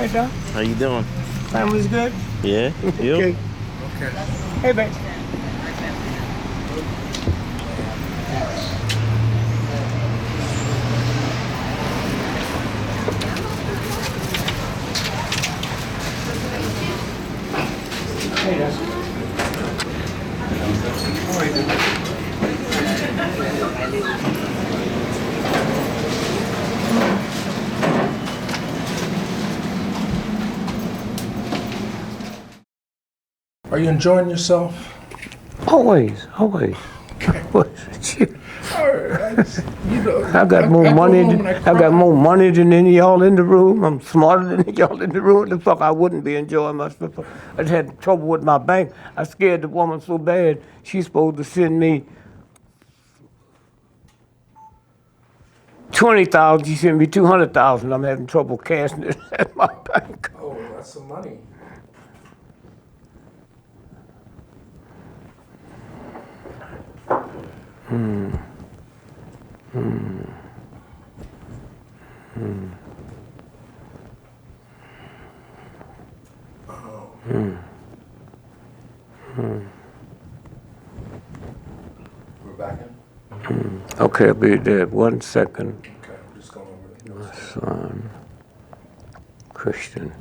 right, Doc. How you doing? Family's good? Yeah. You? Okay. Hey, babe. Hey, Doc. How are you doing? Are you enjoying yourself? Always. I got more money than any of y'all in the room. I'm smarter than y'all in the room. The fuck I wouldn't be enjoying myself. I just had trouble with my bank. I scared the woman so bad. She's supposed to send me 20,000. She sent me 200,000. I'm having trouble cashing it at my bank. Oh, that's some money. We're back in? Okay, I'll be there. 1 second. Okay, I'm just going over My son, Christian.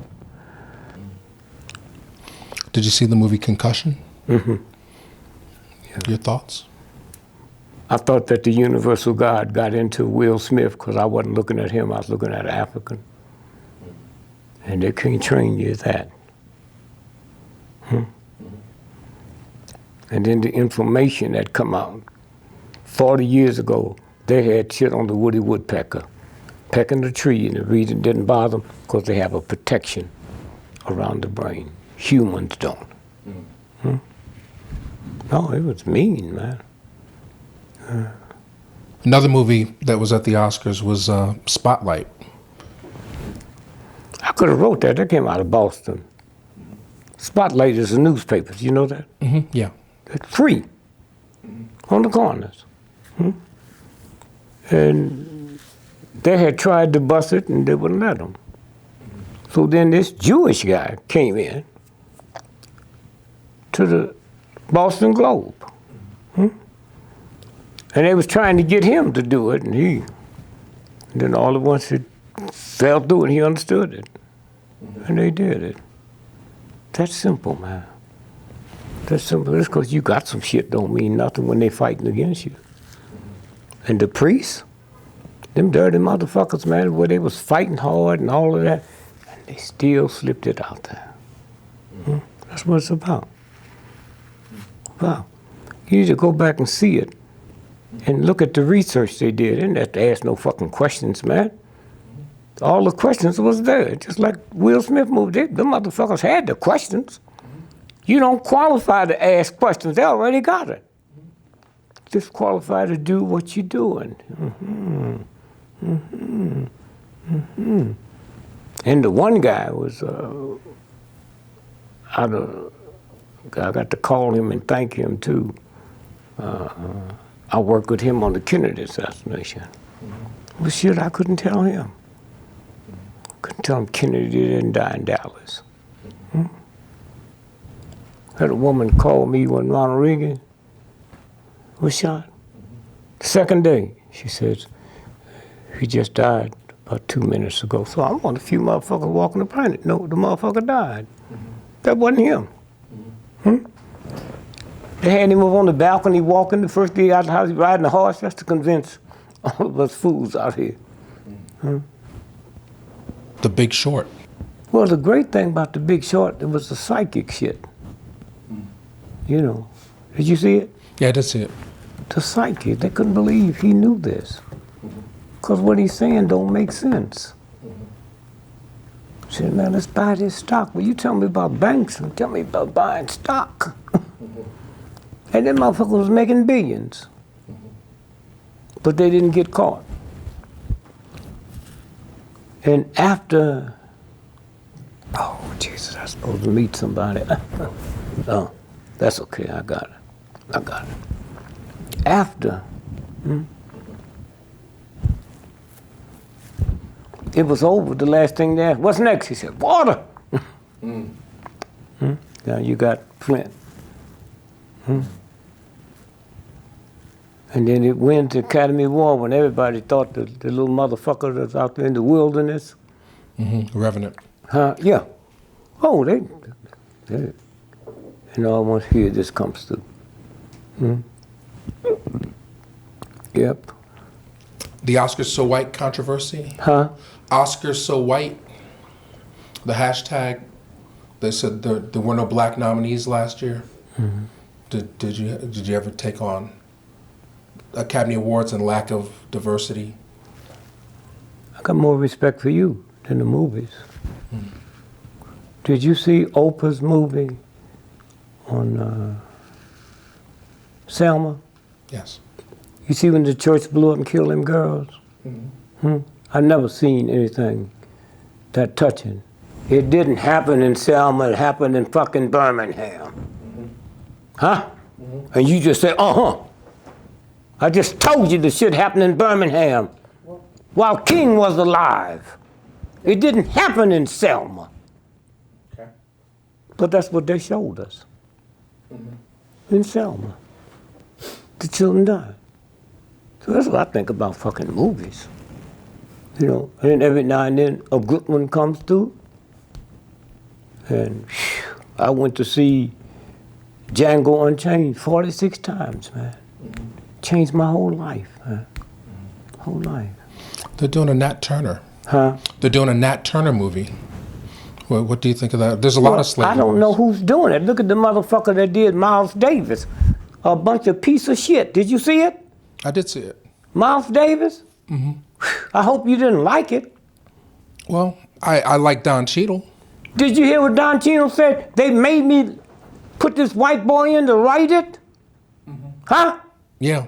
Did you see the movie Concussion? Mm-hmm. Yeah. Your thoughts? I thought that the universal God got into Will Smith because I wasn't looking at him, I was looking at African. And they can't train you that. And then the information that come out. 40 years ago, they had shit on the woody woodpecker, pecking the tree, and the reason it didn't bother them because they have a protection around the brain. Humans don't. No, it was mean, man. Another movie that was at the Oscars was Spotlight. I could have wrote that. That came out of Boston. Spotlight is the newspapers. You know that? Mm-hmm. Yeah. It's free on the corners. And they had tried to bust it, and they wouldn't let them. So then this Jewish guy came in to the Boston Globe. And they was trying to get him to do it, and then all at once it fell through and he understood it. And they did it. That's simple, man. That's simple. Just because you got some shit don't mean nothing when they fighting against you. And the priests, them dirty motherfuckers, man, where they was fighting hard and all of that, and they still slipped it out there. That's what it's about. Wow. You need to go back and see it. And look at the research they did. They didn't have to ask no fucking questions, man. All the questions was there. Just like Will Smith movie, the motherfuckers had the questions. You don't qualify to ask questions, they already got it. Just qualify to do what you're doing. And the one guy was I got to call him and thank him too. I worked with him on the Kennedy assassination. But shit, I couldn't tell him. Couldn't tell him Kennedy didn't die in Dallas. Had a woman call me when Ronald Reagan was shot. The second day, she says, he just died about 2 minutes ago. So I'm one of the few motherfuckers walking the planet. No, the motherfucker died. That wasn't him. They had him up on the balcony walking the first day out of the house, riding a horse. That's to convince all of us fools out here. The Big Short. Well, the great thing about The Big Short, it was the psychic shit. You know, did you see it? Yeah, I did see it. The psychic, they couldn't believe he knew this. Because what he's saying don't make sense. Said, man, let's buy this stock. Well, you tell me about banks and tell me about buying stock. And them motherfuckers was making billions. But they didn't get caught. And after, oh, Jesus, I was supposed to meet somebody. Oh, that's okay, I got it. After, It was over. The last thing they asked, what's next? He said, water. Now you got Flint. And then it went to Academy War when everybody thought the little motherfucker that's out there in the wilderness. Revenant. Yeah. Oh, they and almost here this comes through. Yep. The Oscars So White controversy? Oscars So White. The hashtag. They said there were no black nominees last year. Did you ever take on Academy Awards and lack of diversity? I got more respect for you than the movies. Did you see Oprah's movie on Selma? Yes. You see when the church blew up and killed them girls? I've never seen anything that touching. It didn't happen in Selma, it happened in fucking Birmingham. And you just say, I just told you the shit happened in Birmingham while King was alive. It didn't happen in Selma. Okay. But that's what they showed us. In Selma. The children died. So that's what I think about fucking movies. You know, and then every now and then a good one comes through. And I went to see Django Unchained 46 times, man. Changed my whole life, man. Whole life. They're doing a Nat Turner. They're doing a Nat Turner movie. What do you think of that? There's a lot of slave I don't know who's doing it. Look at the motherfucker that did Miles Davis. A bunch of piece of shit. Did you see it? I did see it. Miles Davis? I hope you didn't like it. Well, I like Don Cheadle. Did you hear what Don Cheadle said? They made me put this white boy in to write it? Yeah.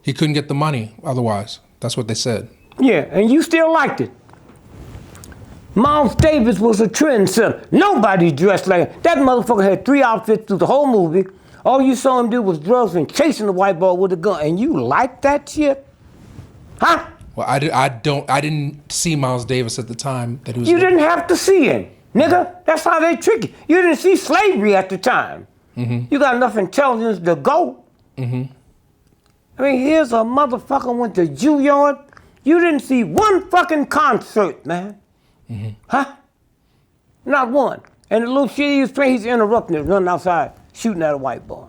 He couldn't get the money otherwise. That's what they said. Yeah, and you still liked it. Miles Davis was a trendsetter. Nobody dressed like him. That motherfucker had 3 outfits through the whole movie. All you saw him do was drugs and chasing the white boy with a gun. And you liked that shit? Well, I didn't see Miles Davis at the time that he was. You didn't have to see him, nigga. That's how they trick you. You didn't see slavery at the time. You got enough intelligence to go. I mean, here's a motherfucker went to Juilliard. You didn't see one fucking concert, man. Not one. And the little shit he was playing, he's interrupting it, running outside, shooting at a white boy.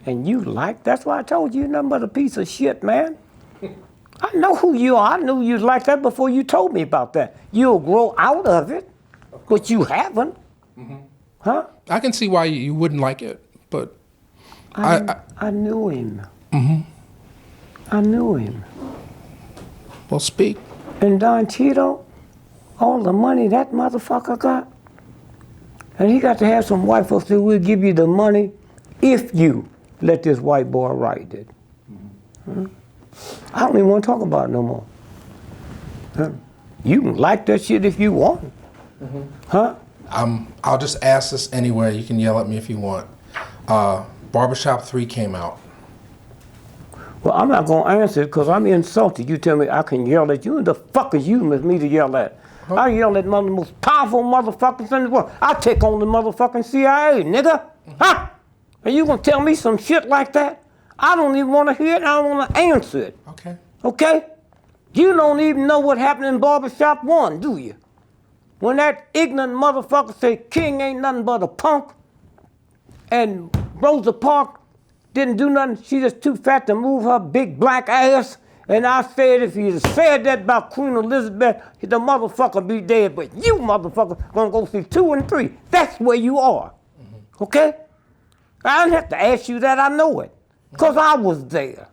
And you like, that's why I told you, you're nothing but a piece of shit, man. I know who you are. I knew you'd like that before you told me about that. You'll grow out of it, but you haven't. I can see why you wouldn't like it, but I knew him. I knew him. Well, speak. And Don Cheadle, all the money that motherfucker got, and he got to have some white folks say, we'll give you the money if you let this white boy write it. I don't even want to talk about it no more. You can like that shit if you want. I'll just ask this anyway. You can yell at me if you want. Barbershop 3 came out. Well, I'm not going to answer it because I'm insulted. You tell me I can yell at you. Who the fuck is you with me to yell at? I yell at one of the most powerful motherfuckers in the world. I take on the motherfucking CIA, nigga. And you going to tell me some shit like that? I don't even want to hear it. I don't want to answer it. Okay? You don't even know what happened in Barbershop 1, do you? When that ignorant motherfucker said King ain't nothing but a punk, and Rosa Parks didn't do nothing, she just too fat to move her big black ass, and I said if he'd said that about Queen Elizabeth, the motherfucker be dead, but you motherfucker gonna go see 2 and 3. That's where you are, okay? I don't have to ask you that, I know it, because I was there,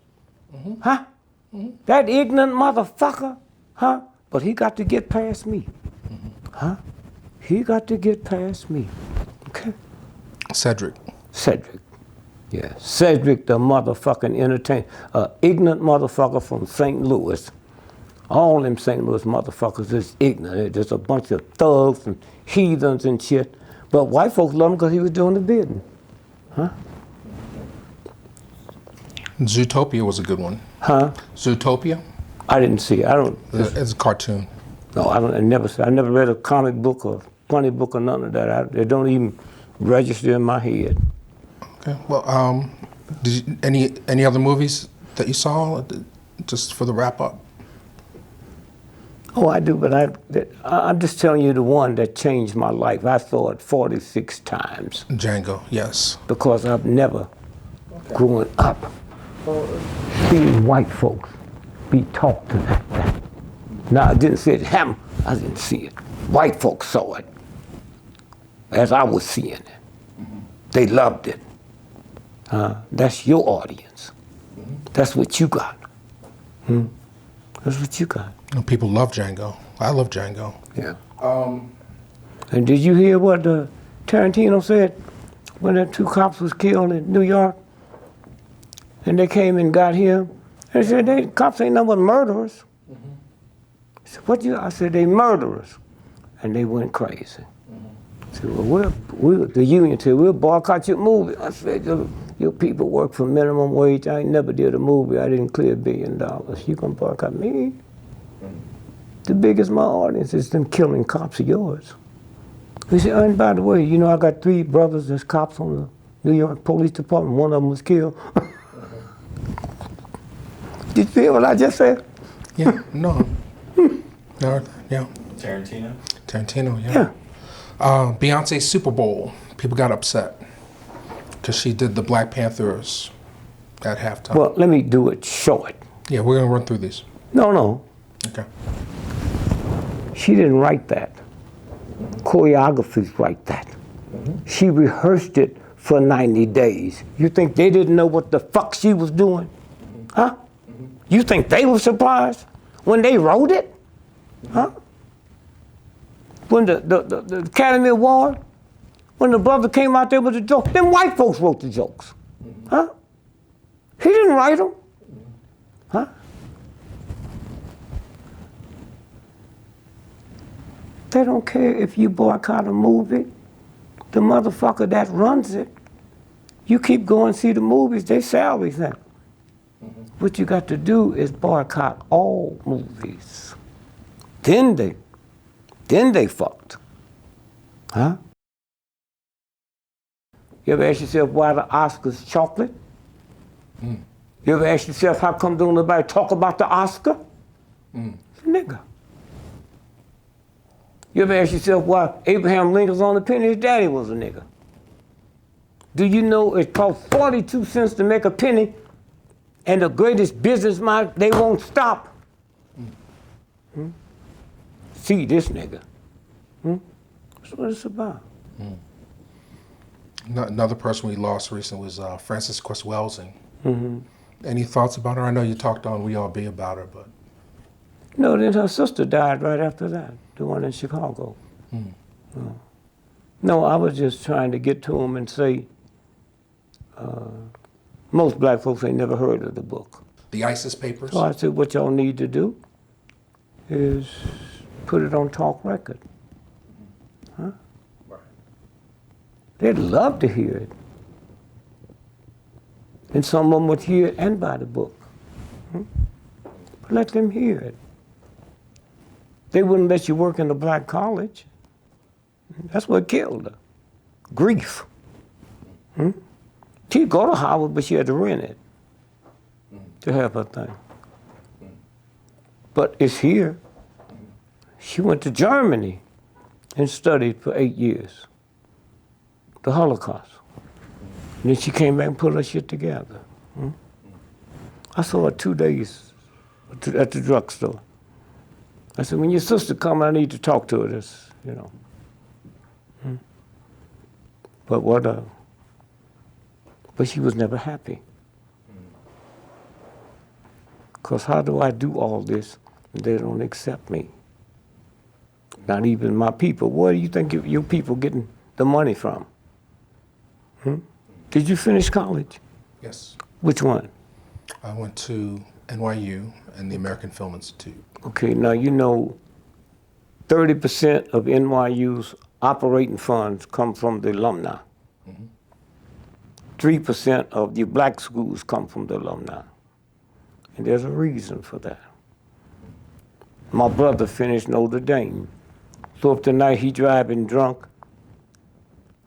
That ignorant motherfucker, but he got to get past me. He got to get past me. Okay? Cedric. Yeah. Cedric the motherfucking entertainer. Ignorant motherfucker from St. Louis. All them St. Louis motherfuckers is ignorant. They're just a bunch of thugs and heathens and shit. But white folks love him because he was doing the bidding. Zootopia was a good one. Zootopia? I didn't see it. It's a cartoon. No, I never read a comic book or funny book or none of that. They don't even register in my head. Okay. Well, did you, any other movies that you saw, just for the wrap up? Oh, I do, but I'm just telling you the one that changed my life. I saw it 46 times. Django, yes. Because I've never, growing up, seen white folks be talked to like that. Now, I didn't see it happen. I didn't see it. White folks saw it as I was seeing it. They loved it. That's your audience. That's what you got. That's what you got. People love Django. I love Django. Yeah. And did you hear what Tarantino said when the 2 cops was killed in New York? And they came and got him. And they said, cops ain't nothing but murderers. I said, what you? I said, they murderers. And they went crazy. I said, well, the union said, we'll boycott your movie. I said, your people work for minimum wage. I ain't never did a movie. I didn't clear $1 billion. You gonna boycott me? The biggest my audience is them killing cops of yours. He said, and by the way, you know, I got 3 brothers that's cops on the New York Police Department. One of them was killed. Did you hear what I just said? Yeah, no. No, yeah. Tarantino, yeah. Beyonce's Super Bowl. People got upset because she did the Black Panthers at halftime. Well, let me do it short. Yeah, we're gonna run through these. No. Okay. She didn't write that. Choreographers write that. She rehearsed it for 90 days. You think they didn't know what the fuck she was doing? Huh? You think they were surprised when they wrote it? Huh? When the Academy Award, when the brother came out there with the joke, them white folks wrote the jokes. Huh? He didn't write them. Huh? They don't care if you boycott a movie. The motherfucker that runs it, you keep going see the movies, they sell everything. What you got to do is boycott all movies. Then they fucked. Huh? You ever ask yourself why the Oscar's chocolate? You ever ask yourself how come don't nobody talk about the Oscar? Nigga. You ever ask yourself why Abraham Lincoln's on the penny? His daddy was a nigga. Do you know it costs 42 cents to make a penny, and the greatest businessman, they won't stop? See this nigga. That's what it's about. Another person we lost recently was Frances Cress Welsing. Any thoughts about her? I know you talked on We All Be about her, but. No, then her sister died right after that, the one in Chicago. No, I was just trying to get to him and say, most black folks ain't never heard of the book. The ISIS Papers? So I said, what y'all need to do is put it on talk record. Huh? Right. They'd love to hear it. And some of them would hear it and buy the book. But let them hear it. They wouldn't let you work in a black college. That's what killed her. Grief. She'd go to Howard, but she had to rent it to have her thing. But it's here. She went to Germany and studied for 8 years, the Holocaust. And then she came back and put her shit together. I saw her 2 days at the drugstore. I said, when your sister come, I need to talk to her, this, you know. But she was never happy. Because how do I do all this and they don't accept me? Not even my people. Where do you think your people getting the money from? Did you finish college? Yes. Which one? I went to NYU and the American Film Institute. Okay, now you know 30% of NYU's operating funds come from the alumni. 3% of the black schools come from the alumni. And there's a reason for that. My brother finished Notre Dame. So if tonight he driving drunk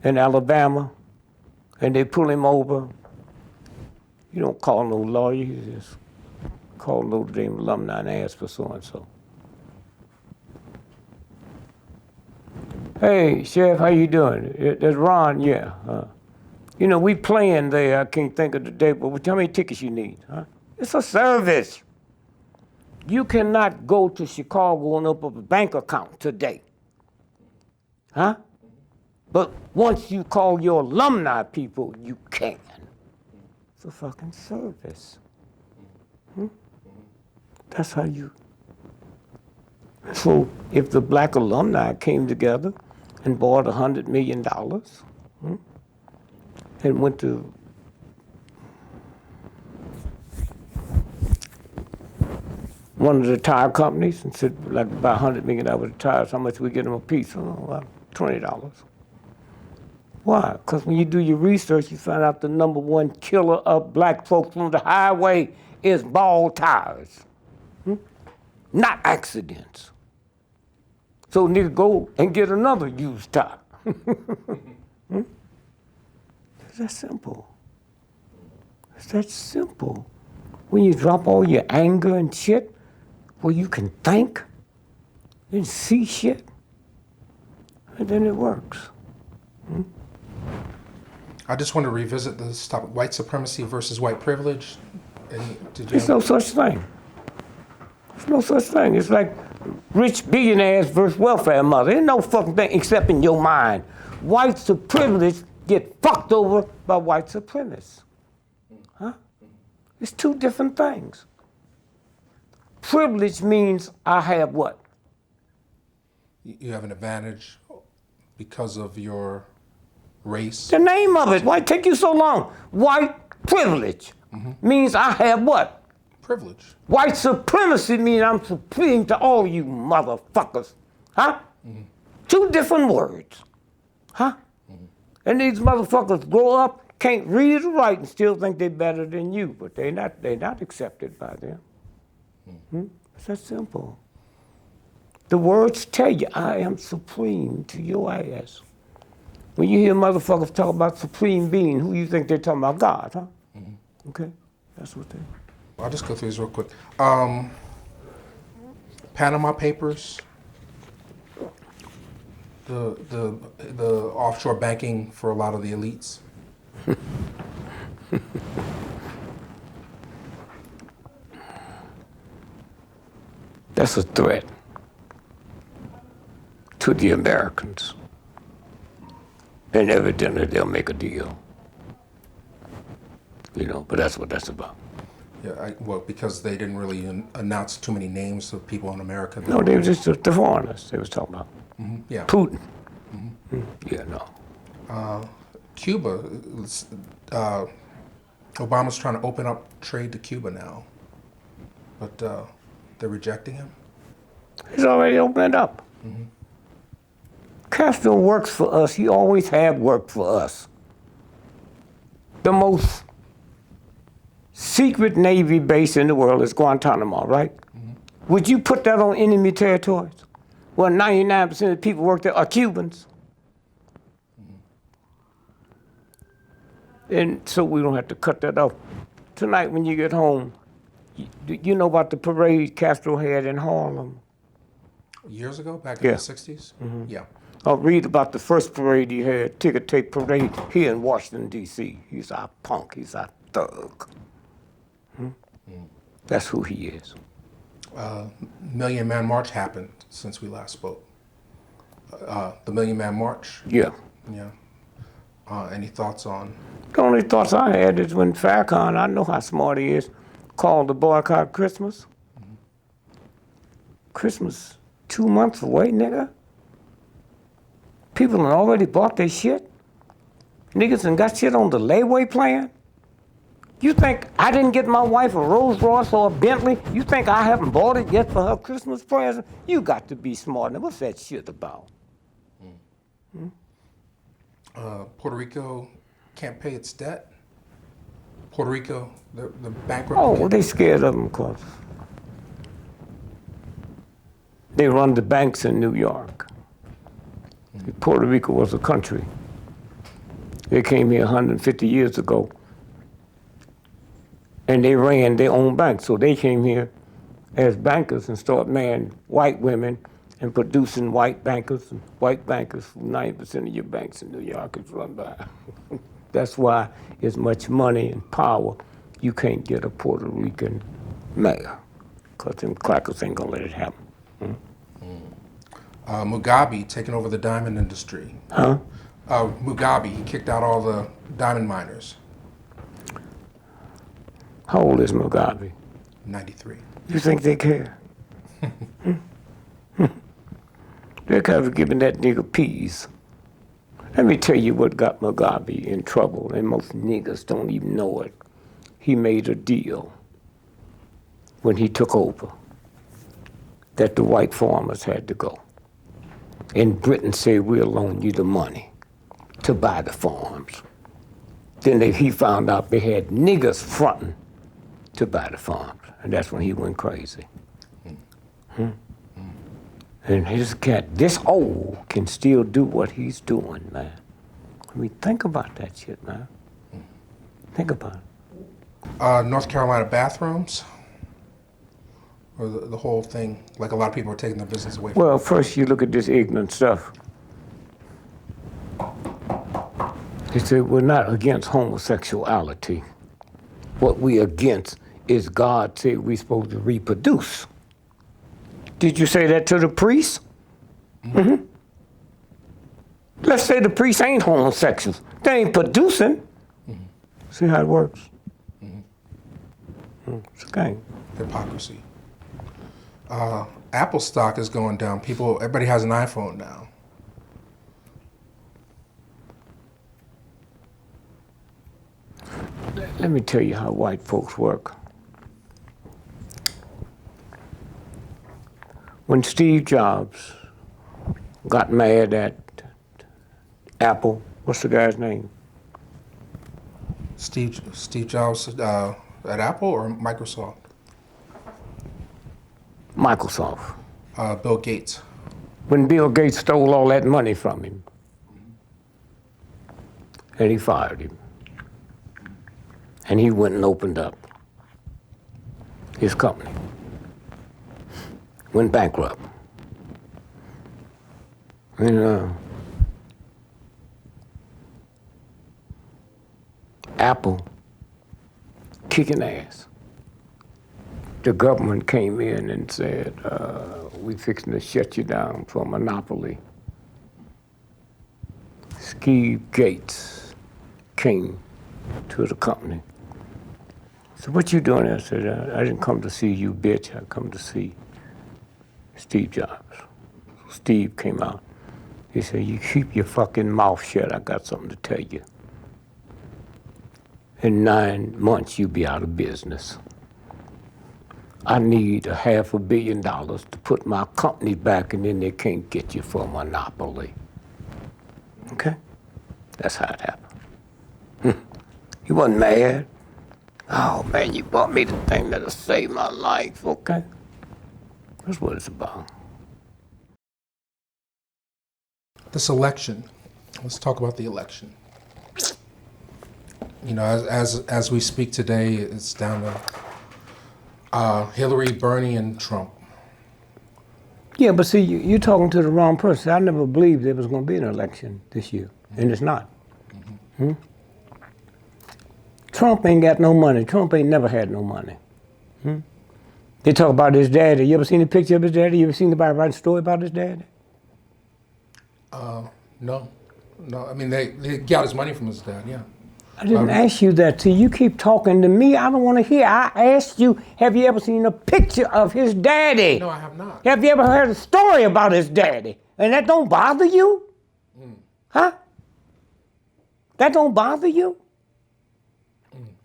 in Alabama and they pull him over, you don't call no lawyer, you just call Notre Dame alumni and ask for so-and-so. Hey, Sheriff, how you doing? That's Ron, yeah. You know, we playing there, I can't think of the date, but how many tickets you need, huh? It's a service. You cannot go to Chicago and open up a bank account today, huh? But once you call your alumni people, you can. It's a fucking service. That's how you. So if the black alumni came together and bought $100 million and went to one of the tire companies and said, like, buy $100 million of tires, how much we get them a piece? Oh, well, $20. Why? Because when you do your research, you find out the number one killer of black folks on the highway is bald tires, not accidents. So nigga, go and get another used tire. It's that simple. It's that simple. When you drop all your anger and shit, where you can think and see shit, and then it works. I just want to revisit this topic: white supremacy versus white privilege. There's no such thing. There's no such thing. It's like rich billionaires versus welfare mother. There's no fucking thing except in your mind. Whites of privilege get fucked over by white supremacists. Huh? It's two different things. Privilege means I have what? You have an advantage because of your race. The name of it. Why it take you so long? White privilege means I have what? Privilege. White supremacy means I'm supreme to all you motherfuckers. Huh? Two different words. Huh? And these motherfuckers grow up, can't read or write, and still think they're better than you, but they're not accepted by them. It's that simple. The words tell you, I am supreme to your ass. When you hear motherfuckers talk about supreme being, who you think they're talking about? God, huh? Okay, that's what they. I'll just go through this real quick. Panama Papers, the offshore banking for a lot of the elites. That's a threat to the Americans. And evidently they'll make a deal. You know, but that's what that's about. Yeah, well, because they didn't really announce too many names of people in America. No, they were just the foreigners they was talking about. Yeah. Putin. Yeah, no. Cuba, Obama's trying to open up trade to Cuba now, but they're rejecting him. He's already opened it up. Castro works for us. He always have worked for us. The most secret Navy base in the world is Guantanamo, right? Would you put that on enemy territories? Well, 99% of the people work there are Cubans. And so we don't have to cut that off. Tonight when you get home, you know about the parade Castro had in Harlem? Years ago, back in the 60s? Yeah. I'll read about the first parade he had, ticker tape parade here in Washington, D.C. He's our punk, he's our thug. That's who he is. Million Man March happened since we last spoke. The Million Man March? Yeah. Yeah. Any thoughts on? The only thoughts I had is when Farrakhan, I know how smart he is, called to boycott Christmas. Christmas 2 months away, nigga. People have already bought their shit. Niggas and got shit on the layaway plan. You think I didn't get my wife a Rolls Royce or a Bentley? You think I haven't bought it yet for her Christmas present? You got to be smart. Now, what's that shit about? Puerto Rico can't pay its debt. Puerto Rico, the bankrupt. Oh, well, they scared of them, cause They run the banks in New York. Puerto Rico was a country. They came here 150 years ago, and they ran their own banks. So they came here as bankers and started marrying white women and producing white bankers. And white bankers, 90% of your banks in New York is run by. That's why as much money and power, you can't get a Puerto Rican mayor, because them crackers ain't gonna let it happen. Mugabe taking over the diamond industry. Huh? Mugabe, he kicked out all the diamond miners. How old is Mugabe? 93. You think they care? They're kind of giving that nigga peas. Let me tell you what got Mugabe in trouble, and most niggas don't even know it. He made a deal when he took over that the white farmers had to go. And Britain said, we'll loan you the money to buy the farms. Then he found out they had niggers fronting to buy the farms. And that's when he went crazy. And his cat, this old, can still do what he's doing, man. I mean, think about that shit, man. Think about it. North Carolina bathrooms, or the whole thing, like a lot of people are taking their business away from. Well, first you look at this ignorant stuff. They said we're not against homosexuality. What we against is God said we're supposed to reproduce. Did you say that to the priest? Mm-hmm. Let's say the priests ain't homosexuals. They ain't producing. Mm-hmm. See how it works? Mm-hmm. It's a game. Hypocrisy. Apple stock is going down. Everybody has an iPhone now. Let me tell you how white folks work. When Steve Jobs got mad at Apple, what's the guy's name? Steve Jobs at Apple or Microsoft? Microsoft. Bill Gates. When Bill Gates stole all that money from him, and he fired him, and he went and opened up his company. Went bankrupt. And Apple kicking ass. The government came in and said, we fixing to shut you down for monopoly. Steve Gates came to the company. So what you doing? I said, I didn't come to see you, bitch. I come to see Steve Jobs. Steve came out. He said, you keep your fucking mouth shut. I got something to tell you. In 9 months, you'll be out of business. I need $500 million to put my company back, and then they can't get you for a monopoly. Okay? That's how it happened. He wasn't mad. Oh, man, you bought me the thing that'll save my life, okay? That's what it's about. This election. Let's talk about the election. You know, as we speak today, it's down to Hillary, Bernie, and Trump. Yeah, but see, you're talking to the wrong person. I never believed there was going to be an election this year, and it's not. Mm-hmm. Trump ain't got no money. Trump ain't never had no money. They talk about his daddy. You ever seen a picture of his daddy? You ever seen anybody write a story about his daddy? No. I mean, they got his money from his dad, yeah. I didn't ask you that. See, you keep talking to me. I don't want to hear. I asked you, have you ever seen a picture of his daddy? No, I have not. Have you ever heard a story about his daddy? And that don't bother you? Huh? That don't bother you?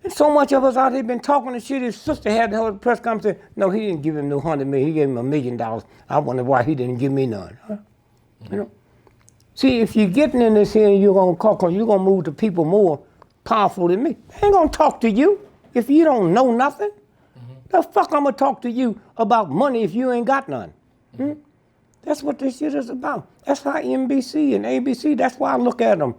And so much of us out here been talking and shit. His sister had to hold a press conference. No, he didn't give him no $100 million. He gave him $1 million. I wonder why he didn't give me none. Huh? You know? See, if you're getting in this here and you're gonna call, cause you're gonna move to people more powerful than me. I ain't gonna talk to you if you don't know nothing. The fuck I'm gonna talk to you about money if you ain't got none? That's what this shit is about. That's why NBC and ABC, that's why I look at them.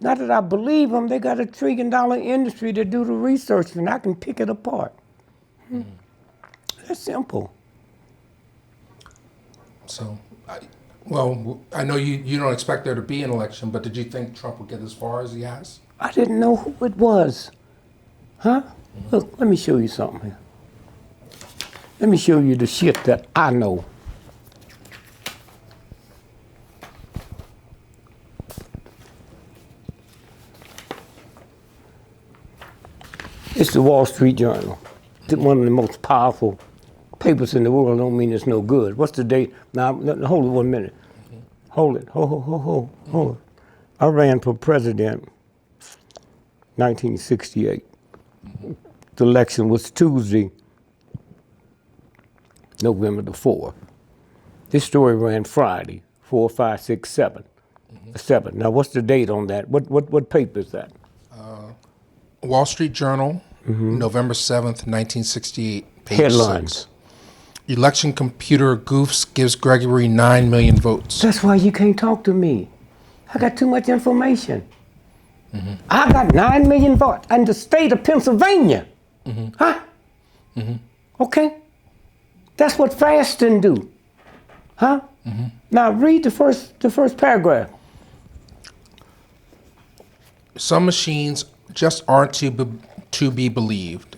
Not that I believe them, they got $1 trillion industry to do the research, and I can pick it apart. That's simple. So, I know you don't expect there to be an election, but did you think Trump would get as far as he has? I didn't know who it was. Huh? Look, let me show you something here. Let me show you the shit that I know. It's the Wall Street Journal. One of the most powerful papers in the world. Don't mean it's no good. What's the date? Now, hold it 1 minute. Hold it. Hold it. I ran for president 1968. The election was Tuesday, November the 4th. This story ran Friday, 4, 5, 6, 7. 7. Now, what's the date on that? What paper is that? Wall Street Journal, November 7th, 1968. Page Headlines. 6. Election computer goofs gives Gregory 9 million votes. That's why you can't talk to me. I got too much information. I got 9 million votes in the state of Pennsylvania. Huh? Okay? That's what fasting do. Huh? Now read the first paragraph. Some machines just aren't to be believed.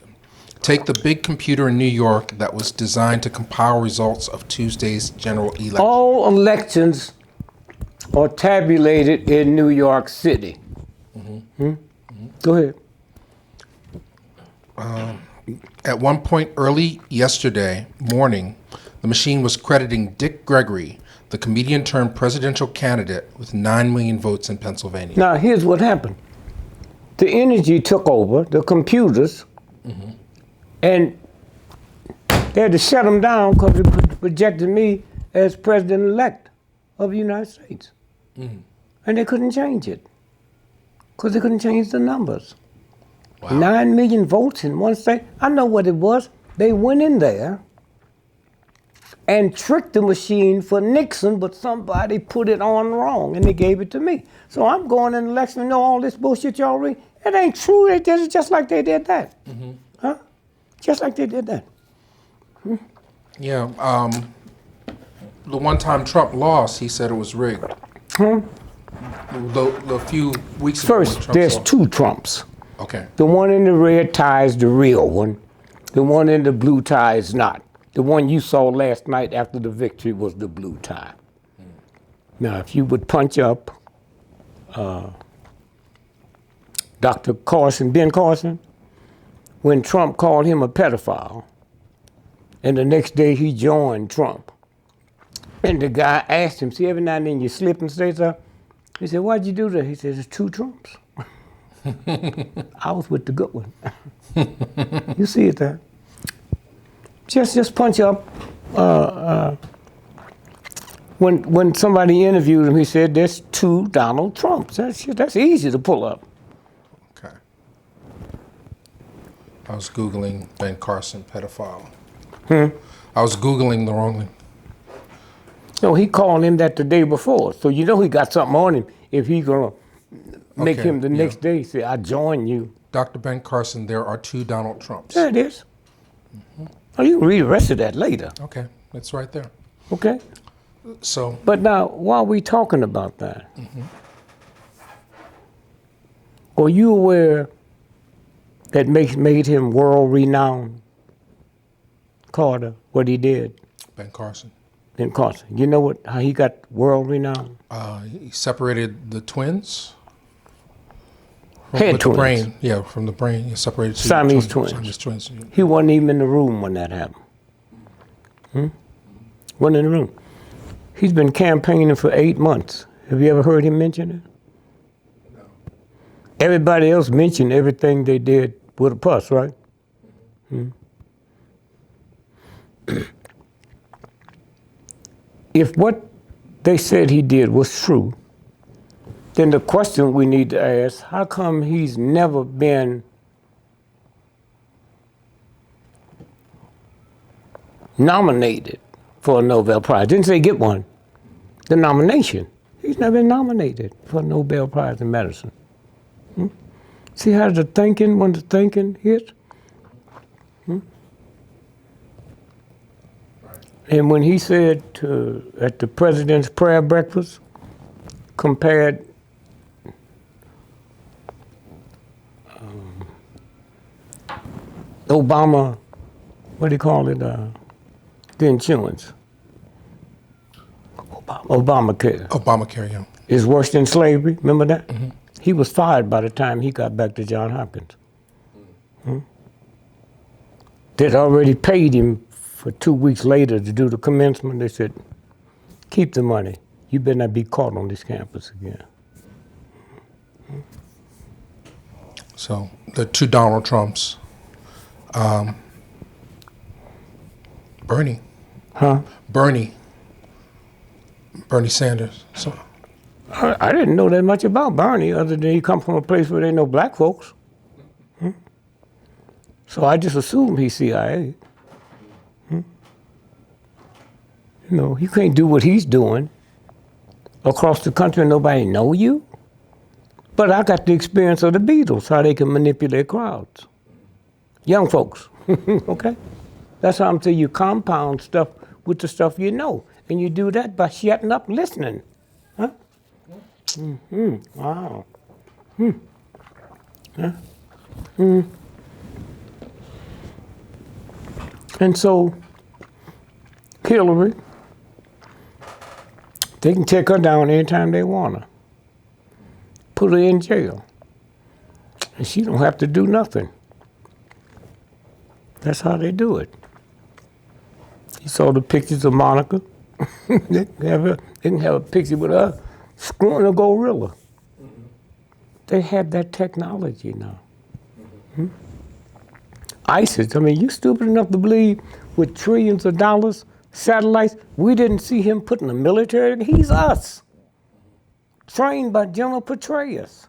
Take the big computer in New York that was designed to compile results of Tuesday's general election. All elections are tabulated in New York City. Go ahead. At one point early yesterday morning, the machine was crediting Dick Gregory, the comedian turned presidential candidate, with 9 million votes in Pennsylvania. Now, here's what happened. The energy took over, the computers, and they had to shut them down because it projected me as president-elect of the United States. And they couldn't change it because they couldn't change the numbers. Wow. 9 million votes in one state. I know what it was. They went in there and tricked the machine for Nixon, but somebody put it on wrong and they gave it to me. So I'm going in the election and know all this bullshit y'all read. It ain't true. They did it just like they did that. Huh? Just like they did that. Yeah. The one time Trump lost, he said it was rigged. The few weeks ago. First, there's lost. 2 Trumps. Okay. The one in the red tie is the real one. The one in the blue tie is not. The one you saw last night after the victory was the blue tie. Now, if you would punch up Dr. Carson, Ben Carson, when Trump called him a pedophile, and the next day he joined Trump, and the guy asked him, see, every now and then you slip and say something? He said, why'd you do that? He said, there's 2 Trumps. I was with the good one. You see it there? Just punch up. When somebody interviewed him, he said, there's 2 Donald Trumps. That's easy to pull up. Okay. I was Googling Ben Carson pedophile. I was Googling the wrong thing. No, he called him that the day before. So you know he got something on him if he's going to make him the next day say, I join you. Dr. Ben Carson, there are 2 Donald Trumps. There it is. Oh, you can read the rest of that later. Okay, it's right there. Okay? So. But now, while we talking about that, are you aware that made him world renowned? Carter, what he did. Ben Carson. Ben Carson. You know how he got world renowned? He separated the twins. Head with twins. The brain. Yeah, from the brain. He separated Siamese twins. Siamese twins. He wasn't even in the room when that happened. Wasn't in the room. He's been campaigning for 8 months. Have you ever heard him mention it? No. Everybody else mentioned everything they did with a pus, right? If what they said he did was true, then the question we need to ask, how come he's never been nominated for a Nobel Prize? Didn't say get one. the nomination. He's never been nominated for a Nobel Prize in medicine. See how the thinking, when the thinking hits? And when he said at the president's prayer breakfast, compared Obama, what do you call it, the insurance, Obamacare. Obamacare, yeah. Is worse than slavery, remember that? He was fired by the time he got back to Johns Hopkins. They'd already paid him for 2 weeks later to do the commencement. They said, keep the money. You better not be caught on this campus again. So the two Donald Trumps, Bernie. Huh? Bernie Sanders. So I didn't know that much about Bernie other than he come from a place where there ain't no black folks. So I just assumed he's CIA. You know, you can't do what he's doing across the country and nobody know you. But I got the experience of the Beatles, how they can manipulate crowds. Young folks, okay? That's how I'm telling you, compound stuff with the stuff you know. And you do that by shutting up and listening. Huh? Wow. Huh? And so, Hillary, they can take her down anytime they want her. Put her in jail. And she don't have to do nothing. That's how they do it. You saw the pictures of Monica. They can have a picture with her screwing a gorilla. They have that technology now. ISIS, I mean, you stupid enough to believe with trillions of dollars, satellites, we didn't see him put in the military. He's us. Trained by General Petraeus.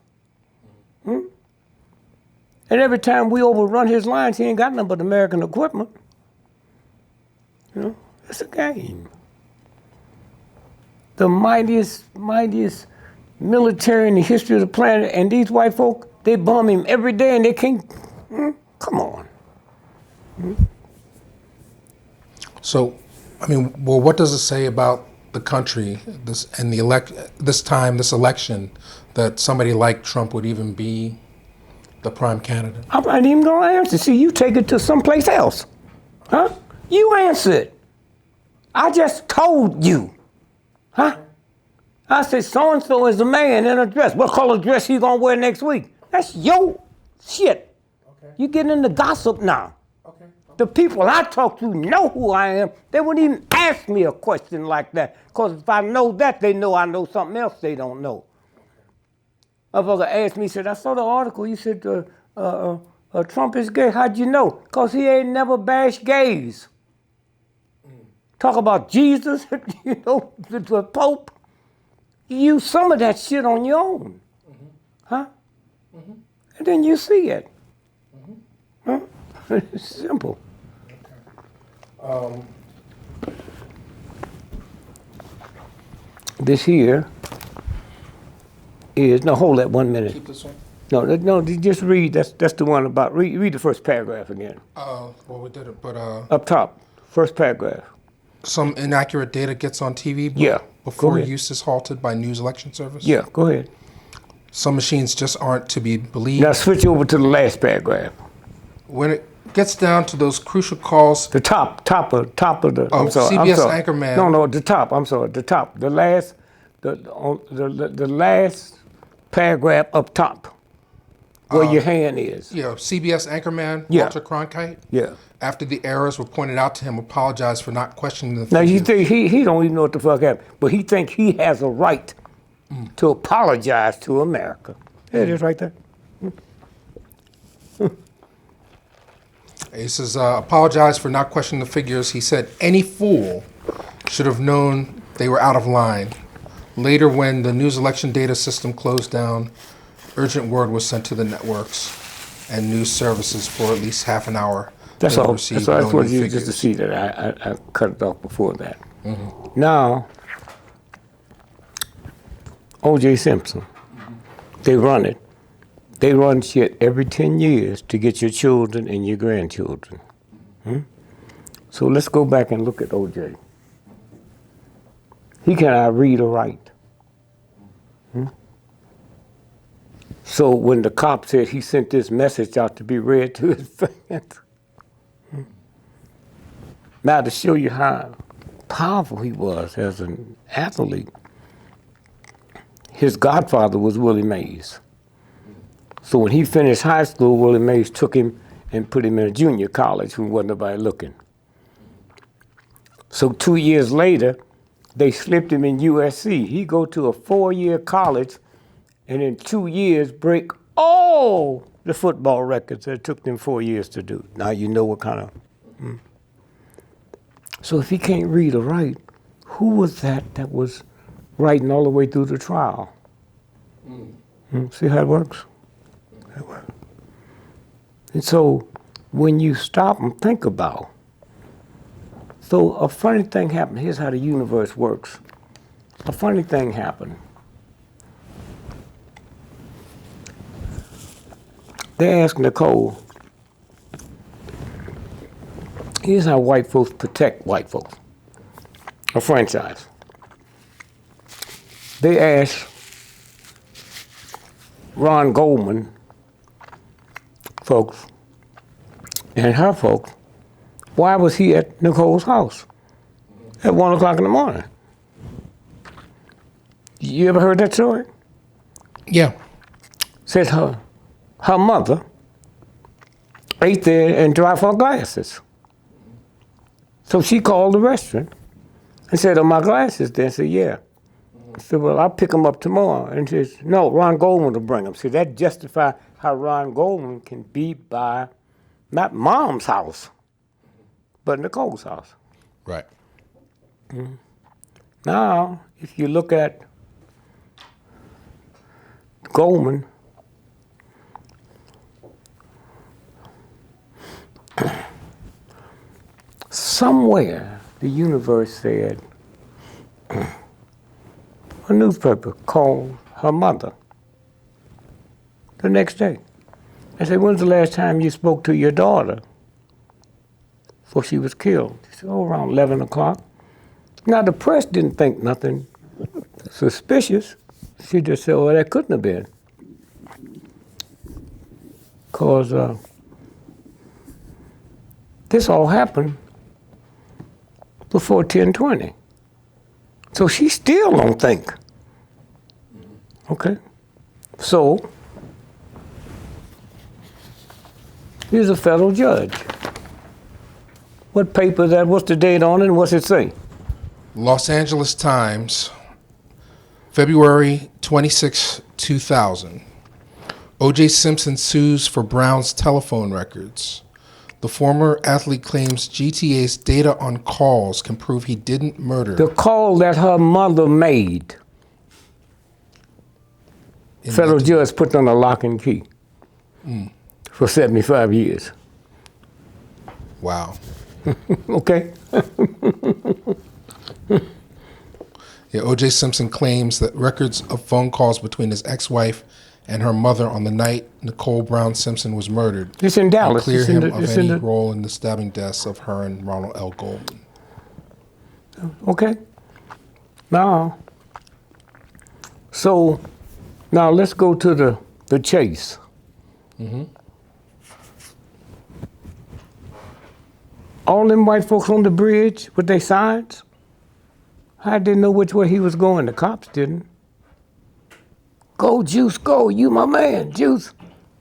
And every time we overrun his lines, he ain't got nothing but American equipment. You know, it's a game. The mightiest military in the history of the planet, and these white folk, they bomb him every day and they can't, come on. So, I mean, well, what does it say about the country, this election, that somebody like Trump would even be the prime candidate? I'm not even gonna answer. See, you take it to someplace else. Huh? You answer it. I just told you. Huh? I said so-and-so is a man in a dress. What color dress he gonna wear next week? That's your shit. Okay. You getting into gossip now. Okay. The people I talk to know who I am. They wouldn't even ask me a question like that. Because if I know that, they know I know something else they don't know. A motherfucker asked me, said, I saw the article. You said Trump is gay. How'd you know? Because he ain't never bashed gays. Talk about Jesus, you know, the Pope. You use some of that shit on your own. Huh? And then you see it. Huh? It's simple. This here is, no, hold that 1 minute. Keep this one? No, just read, that's the one about, read the first paragraph again. Well, we did it, but... Up top, first paragraph. Some inaccurate data gets on TV before use is halted by News Election Service? Yeah, go ahead. Some machines just aren't to be believed. Now switch over to the last paragraph. When it gets down to those crucial calls... The top of the... Oh, CBS Anchorman. No, the top, I'm sorry, the top. The last paragraph up top, where your hand is. Yeah, CBS Anchorman, Walter Cronkite. Yeah. After the errors were pointed out to him, apologized for not questioning the Now, you figures. think he don't even know what the fuck happened, but he think he has a right to apologize to America. There it is right there. He says, apologize for not questioning the figures. He said, any fool should have known they were out of line. Later, when the news election data system closed down, urgent word was sent to the networks and news services for at least half an hour. That's all. That's all. I wanted you just to see that I cut it off before that. Now, OJ Simpson. They run it. They run shit every 10 years to get your children and your grandchildren. So let's go back and look at OJ. He cannot read or write. So when the cop said he sent this message out to be read to his fans, now to show you how powerful he was as an athlete, his godfather was Willie Mays. So when he finished high school, Willie Mays took him and put him in a junior college when wasn't nobody looking. So 2 years later, they slipped him in USC. He go to a 4-year college and in 2 years break all the football records that it took them 4 years to do. Now you know what kind of. So if he can't read or write, who was that was writing all the way through the trial? See how it works? And so when you stop and think about, so a funny thing happened. Here's how the universe works. A funny thing happened. They asked Nicole, here's how white folks protect white folks, a franchise. They asked Ron Goldman folks and her folks, why was he at Nicole's house at 1 o'clock in the morning? You ever heard that story? Yeah. Said her mother ate there and dry her glasses. So she called the restaurant and said, are my glasses there? I said, yeah. I said, well, I'll pick them up tomorrow. And she says, no, Ron Goldman will bring them. See, that justifies how Ron Goldman can be by not Mom's house, but Nicole's house. Right. Now, if you look at Goldman, somewhere the universe said, a newspaper called her mother the next day. I said, when's the last time you spoke to your daughter before she was killed? She said, oh, around 11 o'clock. Now, the press didn't think nothing suspicious. She just said, well, that couldn't have been. Because this all happened before 1020. So she still don't think. Okay? So, here's a federal judge. What paper is that? What's the date on it and what's it say? Los Angeles Times, February 26, 2000. OJ Simpson sues for Brown's telephone records. The former athlete claims GTA's data on calls can prove he didn't murder. The call that her mother made. Federal judge put on a lock and key for 75 years. Wow. Okay. Yeah, OJ Simpson claims that records of phone calls between his ex-wife and her mother on the night Nicole Brown Simpson was murdered. It's in Dallas. Clear him of any role in the stabbing deaths of her and Ronald L. Goldman. Okay. Now, so now let's go to the chase. All them white folks on the bridge with their signs, how did they know which way he was going? The cops didn't. Go, Juice, go, you my man, Juice.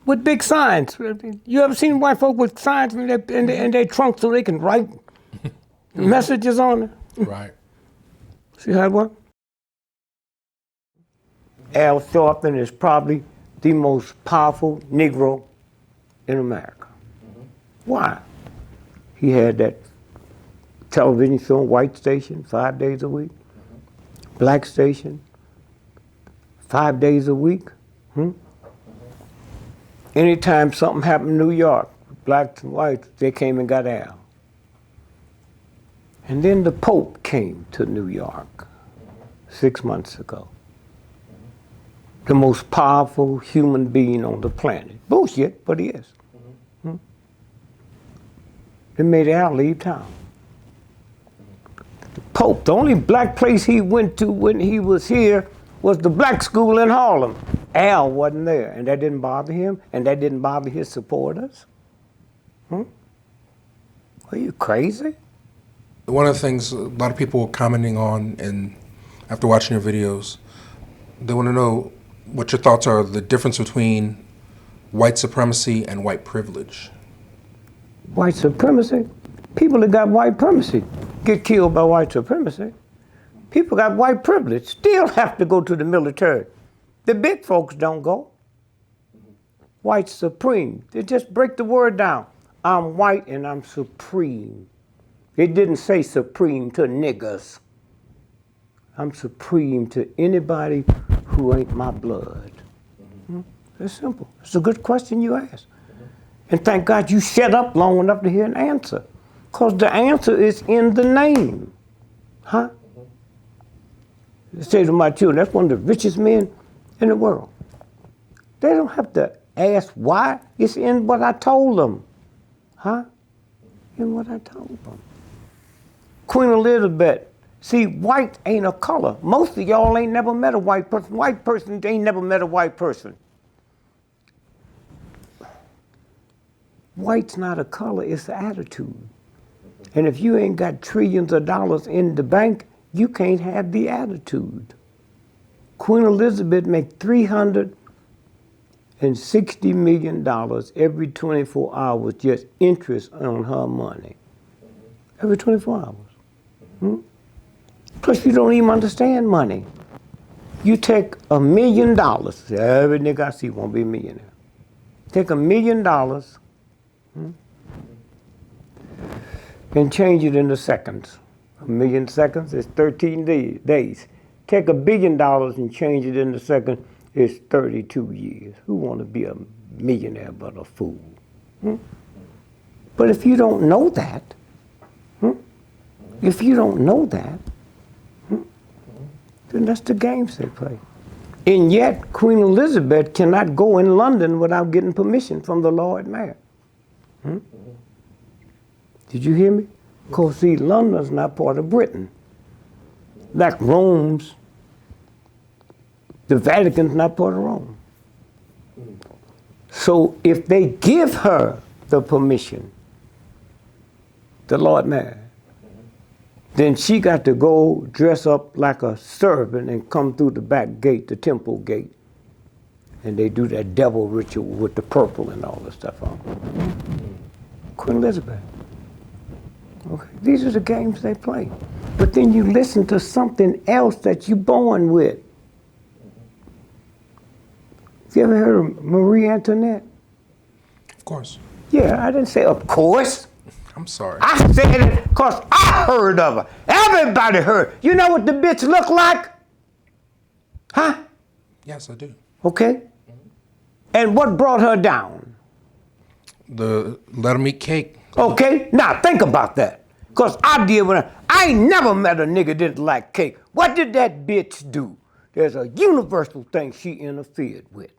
With big signs. You ever seen white folk with signs in their trunk so they can write messages on it? Right. See how it works? Al Sharpton is probably the most powerful Negro in America. Why? He had that television show, white station, 5 days a week. Black station, 5 days a week. Anytime something happened in New York, blacks and whites, they came and got Al. And then the Pope came to New York 6 months ago. the most powerful human being on the planet. Bullshit, but he is. They made Al leave town. The Pope, the only black place he went to when he was here was the black school in Harlem. Al wasn't there, and that didn't bother him, and that didn't bother his supporters. Are you crazy? One of the things a lot of people were commenting on, and after watching your videos, they want to know what your thoughts are, the difference between white supremacy and white privilege. White supremacy? People that got white supremacy get killed by white supremacy. People got white privilege, still have to go to the military. The big folks don't go. White supreme. They just break the word down. I'm white and I'm supreme. It didn't say supreme to niggers. I'm supreme to anybody who ain't my blood. It's simple. It's a good question you asked. And thank God you shut up long enough to hear an answer. Because the answer is in the name. I say to my children, that's one of the richest men in the world. They don't have to ask why. It's in what I told them. In what I told them. Queen Elizabeth. See, white ain't a color. Most of y'all ain't never met a white person. White person ain't never met a white person. White's not a color, it's an attitude. And if you ain't got trillions of dollars in the bank, you can't have the attitude. Queen Elizabeth made $360 million every 24 hours just interest on her money. Every 24 hours. Plus, you don't even understand money. You take $1 million, every nigga I see won't be a millionaire. Take $1 million and change it into seconds. 1 million seconds is 13 days. Take $1 billion and change it into seconds, it's 32 years. Who want to be a millionaire but a fool? But if you don't know that, then that's the games they play. And yet, Queen Elizabeth cannot go in London without getting permission from the Lord Mayor. Did you hear me? Because, see, London's not part of Britain. Like Rome's, the Vatican's not part of Rome. So if they give her the permission, the Lord Mayor, then she got to go dress up like a servant and come through the back gate, the temple gate. And they do that devil ritual with the purple and all this stuff on. Queen Elizabeth. Okay, these are the games they play. But then you listen to something else that you're born with. You ever heard of Marie Antoinette? Of course. Yeah, I didn't say of course. I'm sorry. I said it because I heard of her. Everybody heard. You know what the bitch looked like? Yes, I do. Okay. And what brought her down? The let 'em eat cake. Okay, now think about that. Because I deal with her. I ain't never met a nigga that didn't like cake. What did that bitch do? There's a universal thing she interfered with.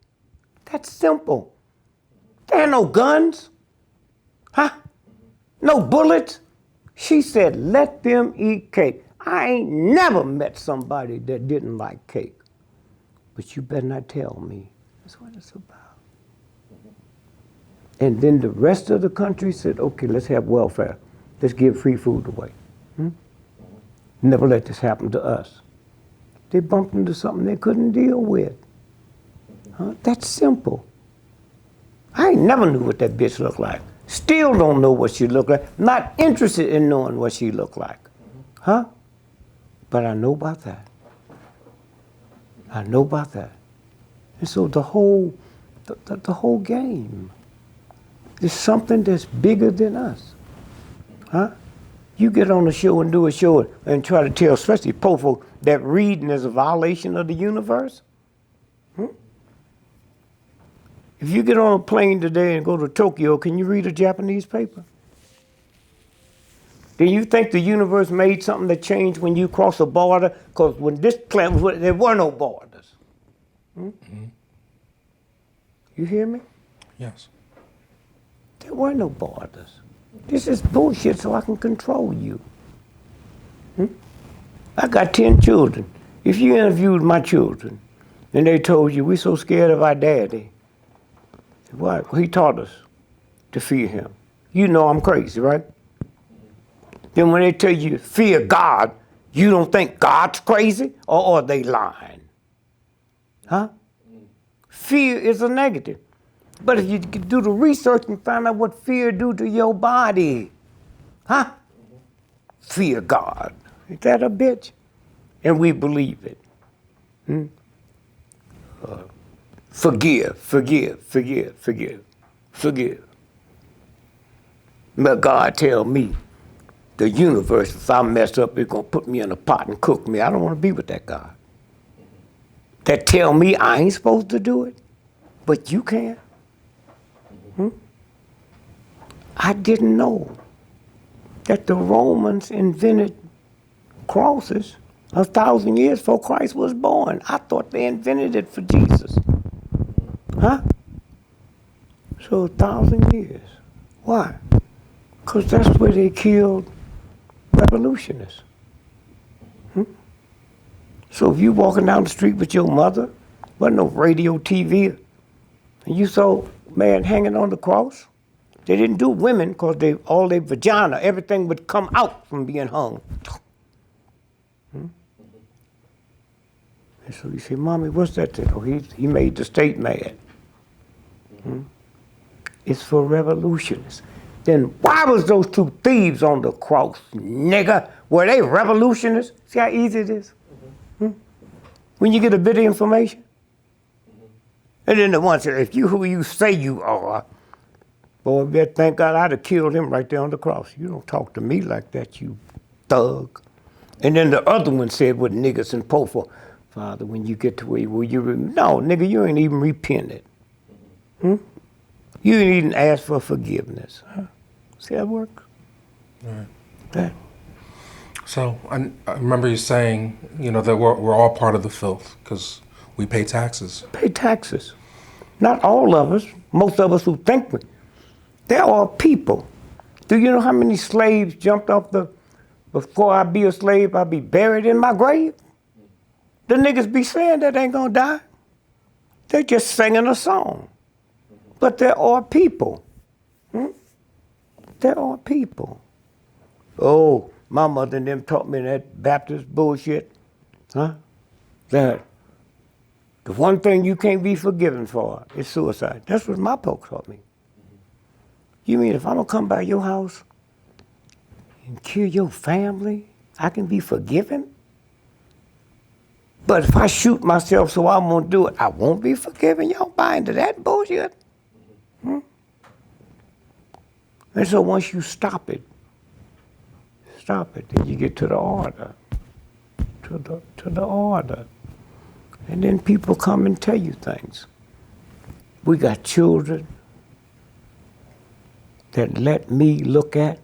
That's simple. There ain't no guns. No bullets. She said, let them eat cake. I ain't never met somebody that didn't like cake. But you better not tell me. That's what it's about. And then the rest of the country said, okay, let's have welfare. Let's give free food away. Never let this happen to us. They bumped into something they couldn't deal with. That's simple. I ain't never knew what that bitch looked like. Still don't know what she looked like. Not interested in knowing what she looked like. But I know about that. I know about that. And so the whole game is something that's bigger than us. You get on a show and do a show and try to tell, especially poor folk, that reading is a violation of the universe. If you get on a plane today and go to Tokyo, can you read a Japanese paper? Do you think the universe made something that changed when you cross a border? Because when this planet, there were no borders. Mm-hmm. You hear me? Yes. There were no borders. This is bullshit so I can control you. I got 10 children. If you interviewed my children and they told you, we're so scared of our daddy, why? Well, he taught us to fear him. You know I'm crazy, right? Then when they tell you fear God, you don't think God's crazy, or are they lying? Huh? Fear is a negative. But if you do the research and find out what fear do to your body, huh? Fear God. Is that a bitch? And we believe it. Forgive, forgive, forgive, forgive, forgive. But God tell me, the universe, if I mess up, it's gonna put me in a pot and cook me. I don't wanna be with that God. That tell me I ain't supposed to do it, but you can. I didn't know that the Romans invented crosses 1,000 years before Christ was born. I thought they invented it for Jesus. Huh? So 1,000 years. Why? Because that's where they killed revolutionists. So if you walking down the street with your mother, wasn't no radio, TV, and you saw a man hanging on the cross, they didn't do women because all their vagina, everything would come out from being hung. And so you say, Mommy, what's that? Oh, he made the state mad. It's for revolutionists. Then why was those two thieves on the cross, nigga? Were they revolutionists? See how easy it is? When you get a bit of information. And then the one said, if you who you say you are, boy, thank God I'd have killed him right there on the cross. You don't talk to me like that, you thug. And then the other one said what niggas and po for, Father, when you get to where no, nigga, you ain't even repented. You ain't even asked for forgiveness. Huh? See how it works? All right. That. So I remember you saying, that we're all part of the filth because we pay taxes. Pay taxes. Not all of us. Most of us who think we. There are people. Do you know how many slaves jumped off before I be a slave, I'll be buried in my grave? The niggas be saying that ain't gonna die. They're just singing a song. But there are people. There are people. Oh, my mother and them taught me that Baptist bullshit. Huh? That the one thing you can't be forgiven for is suicide. That's what my folks taught me. You mean if I'm gonna come by your house and kill your family, I can be forgiven? But if I shoot myself so I won't do it, I won't be forgiven? Y'all buy into that bullshit? And so once you stop it, then you get to the order, to the order. And then people come and tell you things. We got children that let me look at.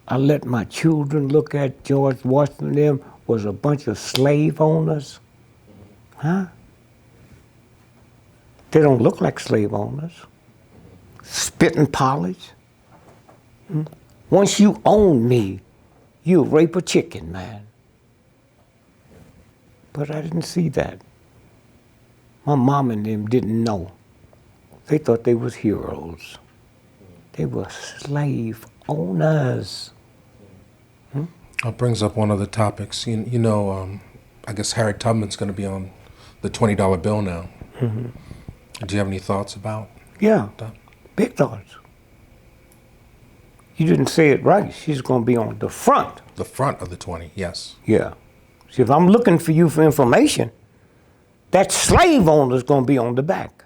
I let my children look at George Washington. Them was a bunch of slave owners. Huh? They don't look like slave owners. Spit and polish. Once you own me, you rape a chicken, man. But I didn't see that. My mom and them didn't know. They thought they was heroes. They were slave owners. That brings up one of the topics. I guess Harriet Tubman's going to be on the $20 bill now. Do you have any thoughts about that? Big thoughts. You didn't say it right. She's going to be on the front. The front of the 20, yes. Yeah. See, if I'm looking for you for information, that slave owner's going to be on the back.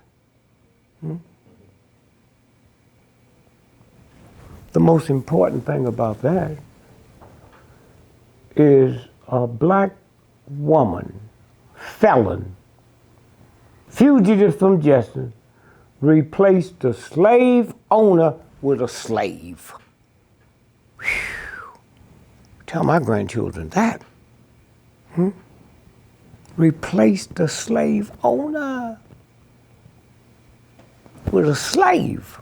The most important thing about that is a black woman, felon, fugitive from justice, replaced the slave owner with a slave. Whew. Tell my grandchildren that. replace the slave owner with a slave.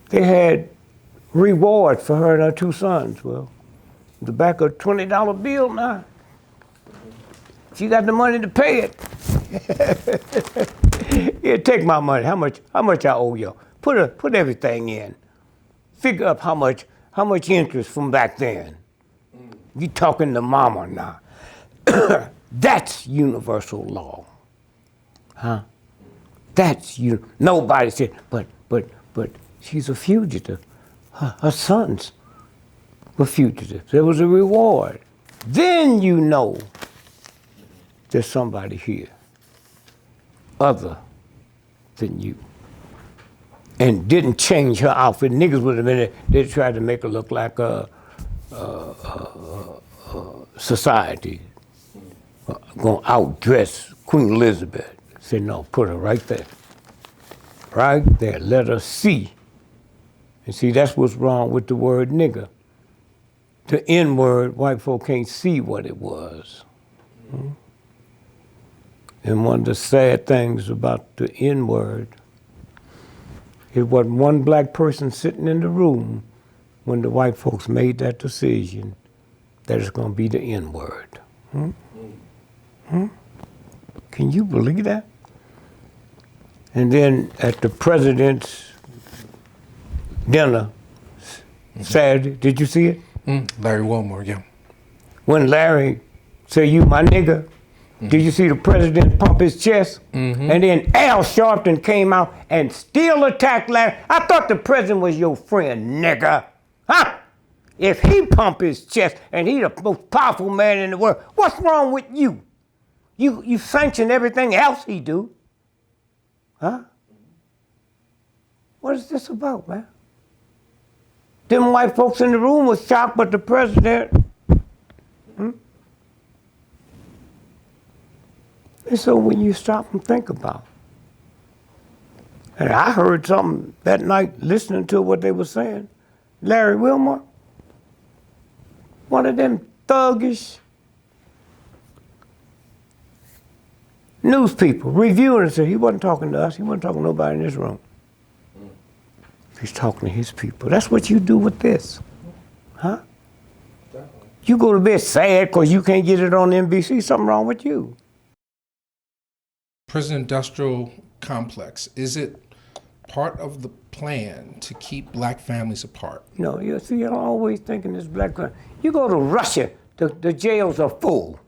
They had reward for her and her 2 sons. Well, the back of a $20 bill now. She got the money to pay it. Here, take my money. How much I owe you? Put everything in. Figure up how much interest from back then. You talking to Momma now. That's universal law. Huh? That's you. Nobody said, but she's a fugitive. Her sons were fugitives. There was a reward. Then you know there's somebody here other than you. And didn't change her outfit. Niggas would have been there. They tried to make her look like society. Gonna outdress Queen Elizabeth. Said, no, put her right there. Right there. Let her see. And see, that's what's wrong with the word nigger. The N-word, white folk can't see what it was. And one of the sad things about the N-word, it wasn't one black person sitting in the room when the white folks made that decision that it's gonna be the N-word. Can you believe that? And then at the president's dinner Saturday, did you see it? Larry Wilmore, yeah. When Larry said, you my nigga, did you see the president pump his chest? And then Al Sharpton came out and still attacked Larry. I thought the president was your friend, nigga. Huh? If he pump his chest and he the most powerful man in the world, what's wrong with you? You sanction everything else he do. Huh? What is this about, man? Them white folks in the room was shocked, but the president. And so when you stop and think about it, and I heard something that night listening to what they were saying. Larry Wilmore, one of them thuggish news people, reviewing and said he wasn't talking to us, he wasn't talking to nobody in this room. He's talking to his people. That's what you do with this. Huh? You go to bed sad because you can't get it on NBC, something wrong with you. Prison industrial complex, is it part of the plan to keep black families apart? No, you see, you're always thinking this black crime. You go to Russia, the jails are full.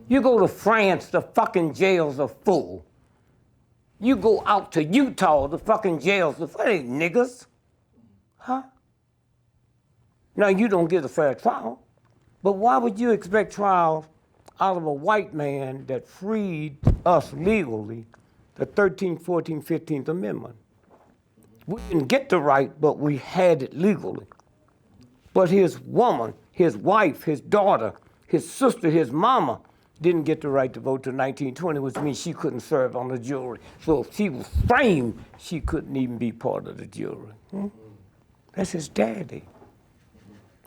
You go to France, the fucking jails are full. You go out to Utah, the fucking jails are full. Hey, niggas. Huh? Now, you don't get a fair trial, but why would you expect trials out of a white man that freed us legally, the 13th, 14th, 15th Amendment? We didn't get the right, but we had it legally. But his woman, his wife, his daughter, his sister, his mama didn't get the right to vote till 1920, which means she couldn't serve on the jury. So if she was framed, she couldn't even be part of the jury. That's his daddy.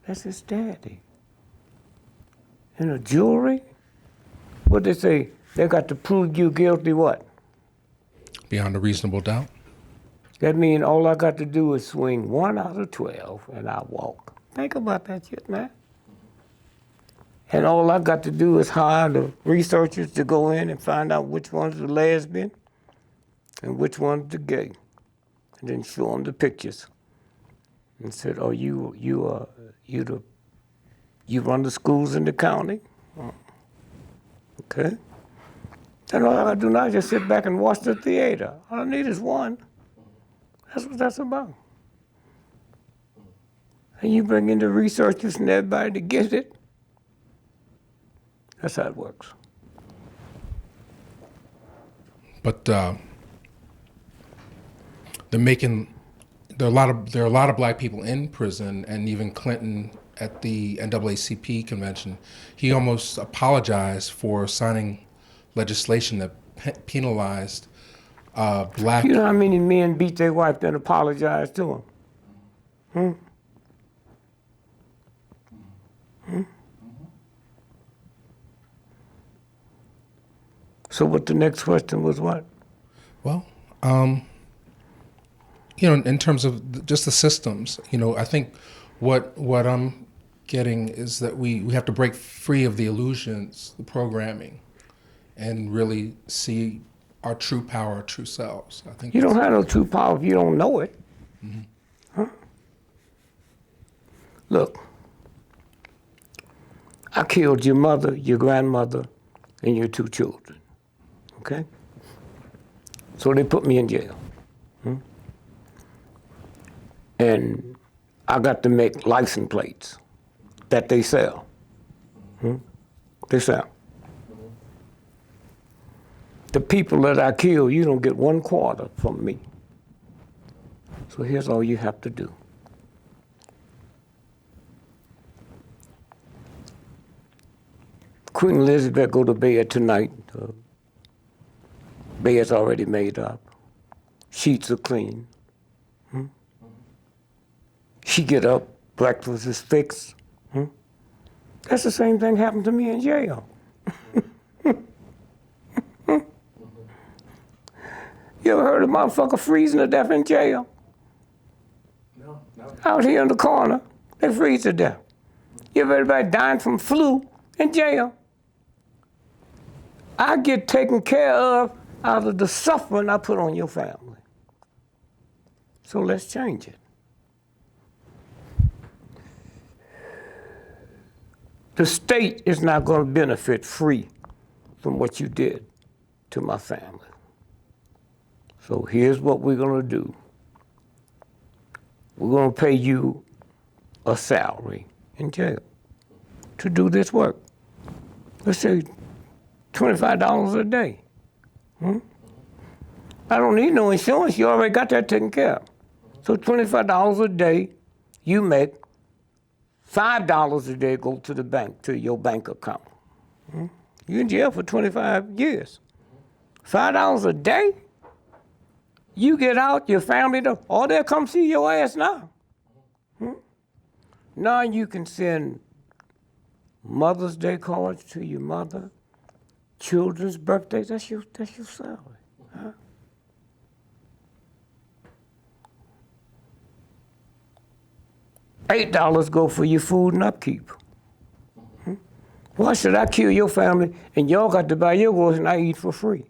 That's his daddy. And a jury? What they say? They got to prove you guilty what? Beyond a reasonable doubt? That means all I got to do is swing 1 out of 12 and I walk. Think about that shit, man. And all I got to do is hire the researchers to go in and find out which one's the lesbian and which one's the gay. And then show them the pictures. And said, oh, you run the schools in the county? Okay. Then all I gotta do now is just sit back and watch the theater. All I need is one. That's what that's about. And you bring in the researchers and everybody to get it. That's how it works. But there are a lot of black people in prison, and even Clinton at the NAACP convention, he almost apologized for signing legislation that penalized black. You know how many men beat their wife then apologize to them? So what the next question was what? Well, in terms of just the systems, I think what I'm getting is that we have to break free of the illusions, the programming, and really see our true power, our true selves. I think you don't have no true power if you don't know it. Mm-hmm. Huh? Look, I killed your mother, your grandmother, and your 2 children. Okay? So they put me in jail. And I got to make license plates that they sell. They sell. The people that I kill, you don't get 1/4 from me. So here's all you have to do. Queen Elizabeth go to bed tonight. Bed's already made up. Sheets are clean. She get up, breakfast is fixed. That's the same thing happened to me in jail. You ever heard of a motherfucker freezing to death in jail? No. Out here in the corner, they freeze to death. You ever heard anybody dying from flu in jail? I get taken care of out of the suffering I put on your family. So let's change it. The state is not going to benefit free from what you did to my family. So here's what we're going to do. We're going to pay you a salary in jail to do this work. Let's say $25 a day. I don't need no insurance. You already got that taken care of. So $25 a day, you make $5 a day go to the bank, to your bank account. You're in jail for 25 years. $5 a day? You get out, your family, they'll come see your ass now. Now you can send Mother's Day cards to your mother, children's birthdays, that's your salary. Huh? $8 go for your food and upkeep. Why should I kill your family and y'all got to buy your groceries and I eat for free?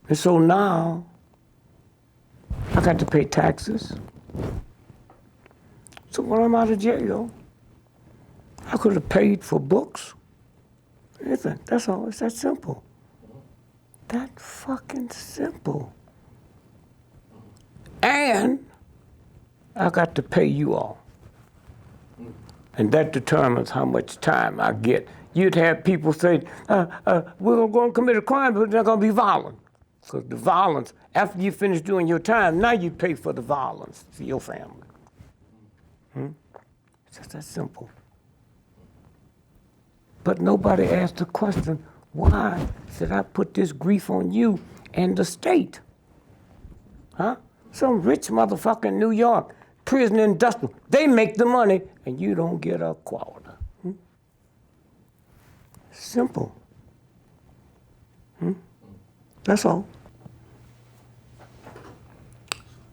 And so now, I got to pay taxes. So when I'm out of jail, I could have paid for books. Anything. That's all. It's that simple. That fucking simple. And I got to pay you all. And that determines how much time I get. You'd have people say, we're going to commit a crime, but they're going to be violent. Because the violence, after you finish doing your time, now you pay for the violence for your family. It's just that simple. But nobody asked the question, why should I put this grief on you and the state? Huh? Some rich motherfucker in New York, prison industrial, they make the money and you don't get a quarter. Simple. That's all.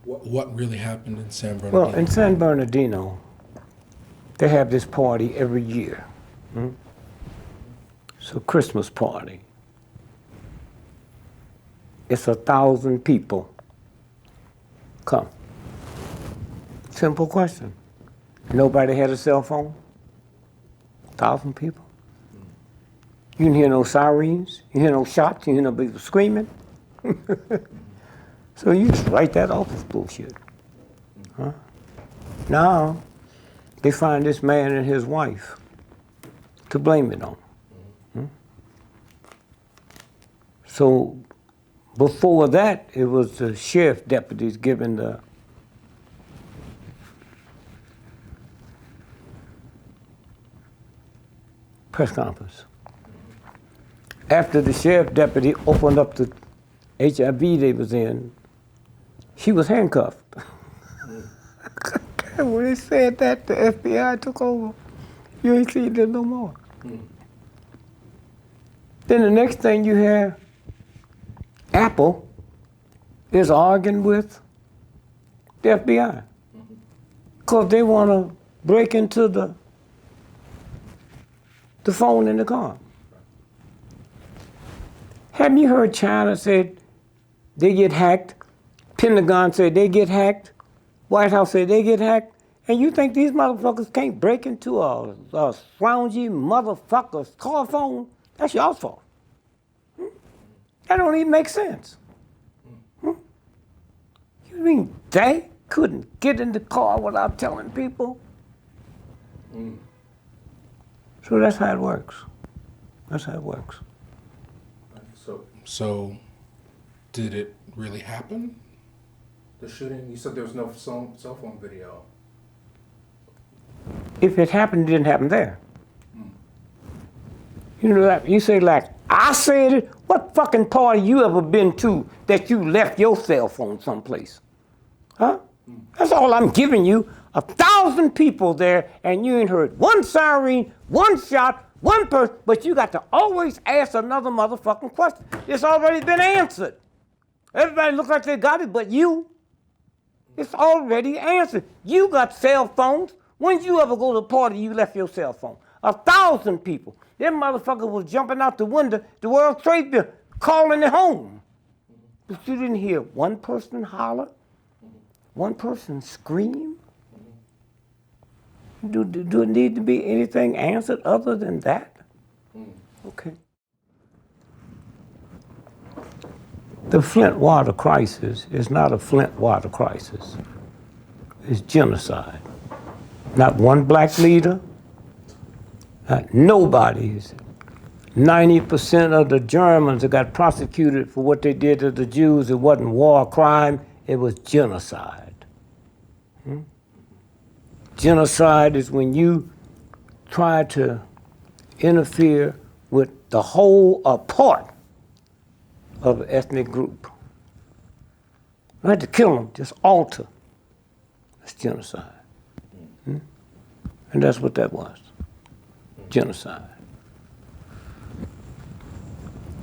What really happened in San Bernardino? Well, in San Bernardino, they have this party every year. It's a Christmas party. It's 1,000 people come. Simple question. Nobody had a cell phone? 1,000 people? You didn't hear no sirens, you hear no shots, you hear no people screaming. So you just write that off as bullshit. Huh? Now, they find this man and his wife to blame it on. So before that, it was the sheriff deputies giving the press conference. After the sheriff deputy opened up the HIV they was in, she was handcuffed. And when they said that, the FBI took over. You ain't seen them no more. Then the next thing you have, Apple is arguing with the FBI because they want to break into the phone in the car. Haven't you heard China said they get hacked? Pentagon said they get hacked. White House said they get hacked. And you think these motherfuckers can't break into a slouchy motherfucker's car phone? That's y'all's fault. That don't even make sense. You mean they couldn't get in the car without telling people? So that's how it works. That's how it works. So, did it really happen? The shooting? You said there was no cell phone video. If it happened, it didn't happen there. You know that you say like, I said it. What fucking party you ever been to that you left your cell phone someplace? Huh? That's all I'm giving you. 1,000 people there, and you ain't heard one siren, one shot, one person, but you got to always ask another motherfucking question. It's already been answered. Everybody looks like they got it, but you. It's already answered. You got cell phones. When did you ever go to a party you left your cell phone? 1,000 people. Them motherfuckers was jumping out the window, the World Trade Center, calling it home. But you didn't hear one person holler, one person scream. Do it need to be anything answered other than that? Okay. The Flint water crisis is not a Flint water crisis. It's genocide. Not one black leader, not nobody's. 90% of the Germans that got prosecuted for what they did to the Jews, it wasn't war crime, it was genocide. Genocide is when you try to interfere with the whole or part of an ethnic group. Not have to kill them, just alter. That's genocide. And that's what that was, genocide.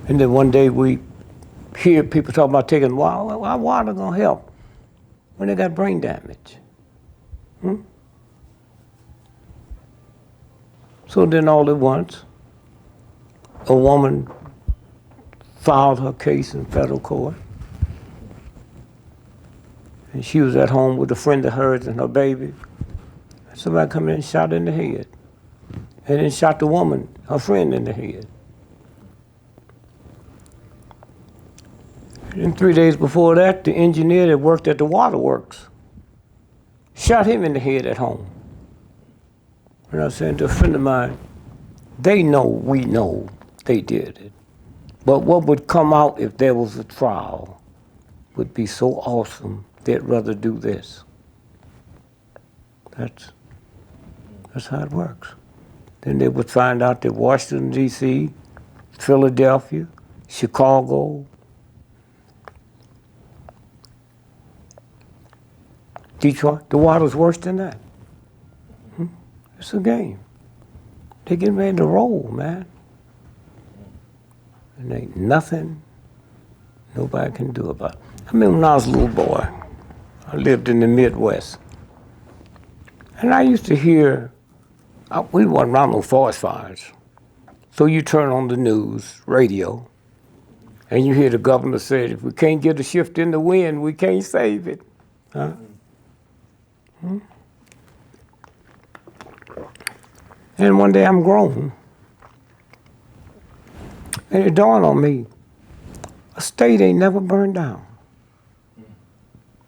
And then one day we hear people talk about taking water. Why water gonna help when they got brain damage? So then all at once, a woman filed her case in federal court. And she was at home with a friend of hers and her baby. And somebody come in and shot her in the head. And then shot the woman, her friend, in the head. And 3 days before that, the engineer that worked at the waterworks shot him in the head at home. And I was saying to a friend of mine, they know, we know they did it. But what would come out if there was a trial would be so awesome, they'd rather do this. That's how it works. Then they would find out that Washington, D.C., Philadelphia, Chicago, Detroit, the water's worse than that. It's a game. They're getting ready to roll, man. And ain't nothing nobody can do about it. I remember when I was a little boy, I lived in the Midwest. And I used to hear, we wasn't around no forest fires. So you turn on the news, radio, and you hear the governor say, if we can't get a shift in the wind, we can't save it. Huh? And one day I'm grown, and it dawned on me, a state ain't never burned down.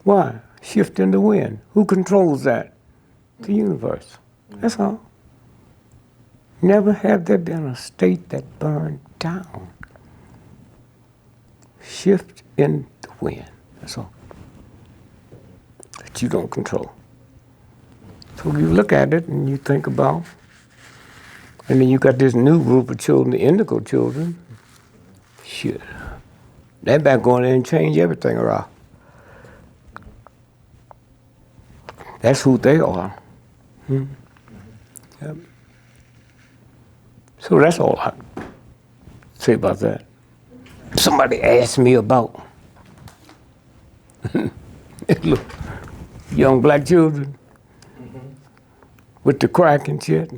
Why? Shift in the wind. Who controls that? The universe. That's all. Never have there been a state that burned down. Shift in the wind. That's all. That you don't control. So you look at it and you think about, and then you got this new group of children, the indigo children. Shit. They're back going in and change everything around. That's who they are. Yep. So that's all I say about that. Somebody asked me about look, young black children with the crack and shit,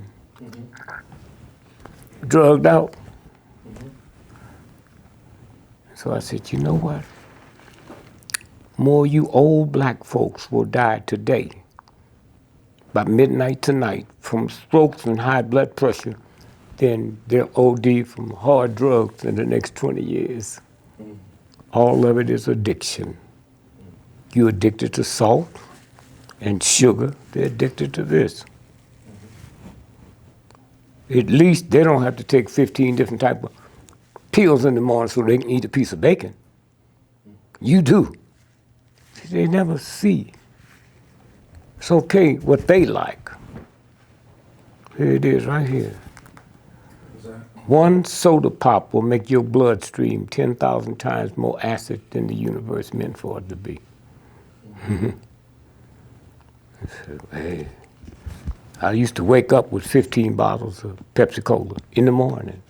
drugged out. So I said, you know what? More you old black folks will die today by midnight tonight from strokes and high blood pressure than they'll OD from hard drugs in the next 20 years. All of it is addiction. You're addicted to salt and sugar. They're addicted to this. At least they don't have to take 15 different type of pills in the morning so they can eat a piece of bacon. You do. They never see. It's okay what they like. Here it is right here. One soda pop will make your bloodstream 10,000 times more acid than the universe meant for it to be. So, hey, I used to wake up with 15 bottles of Pepsi Cola in the morning.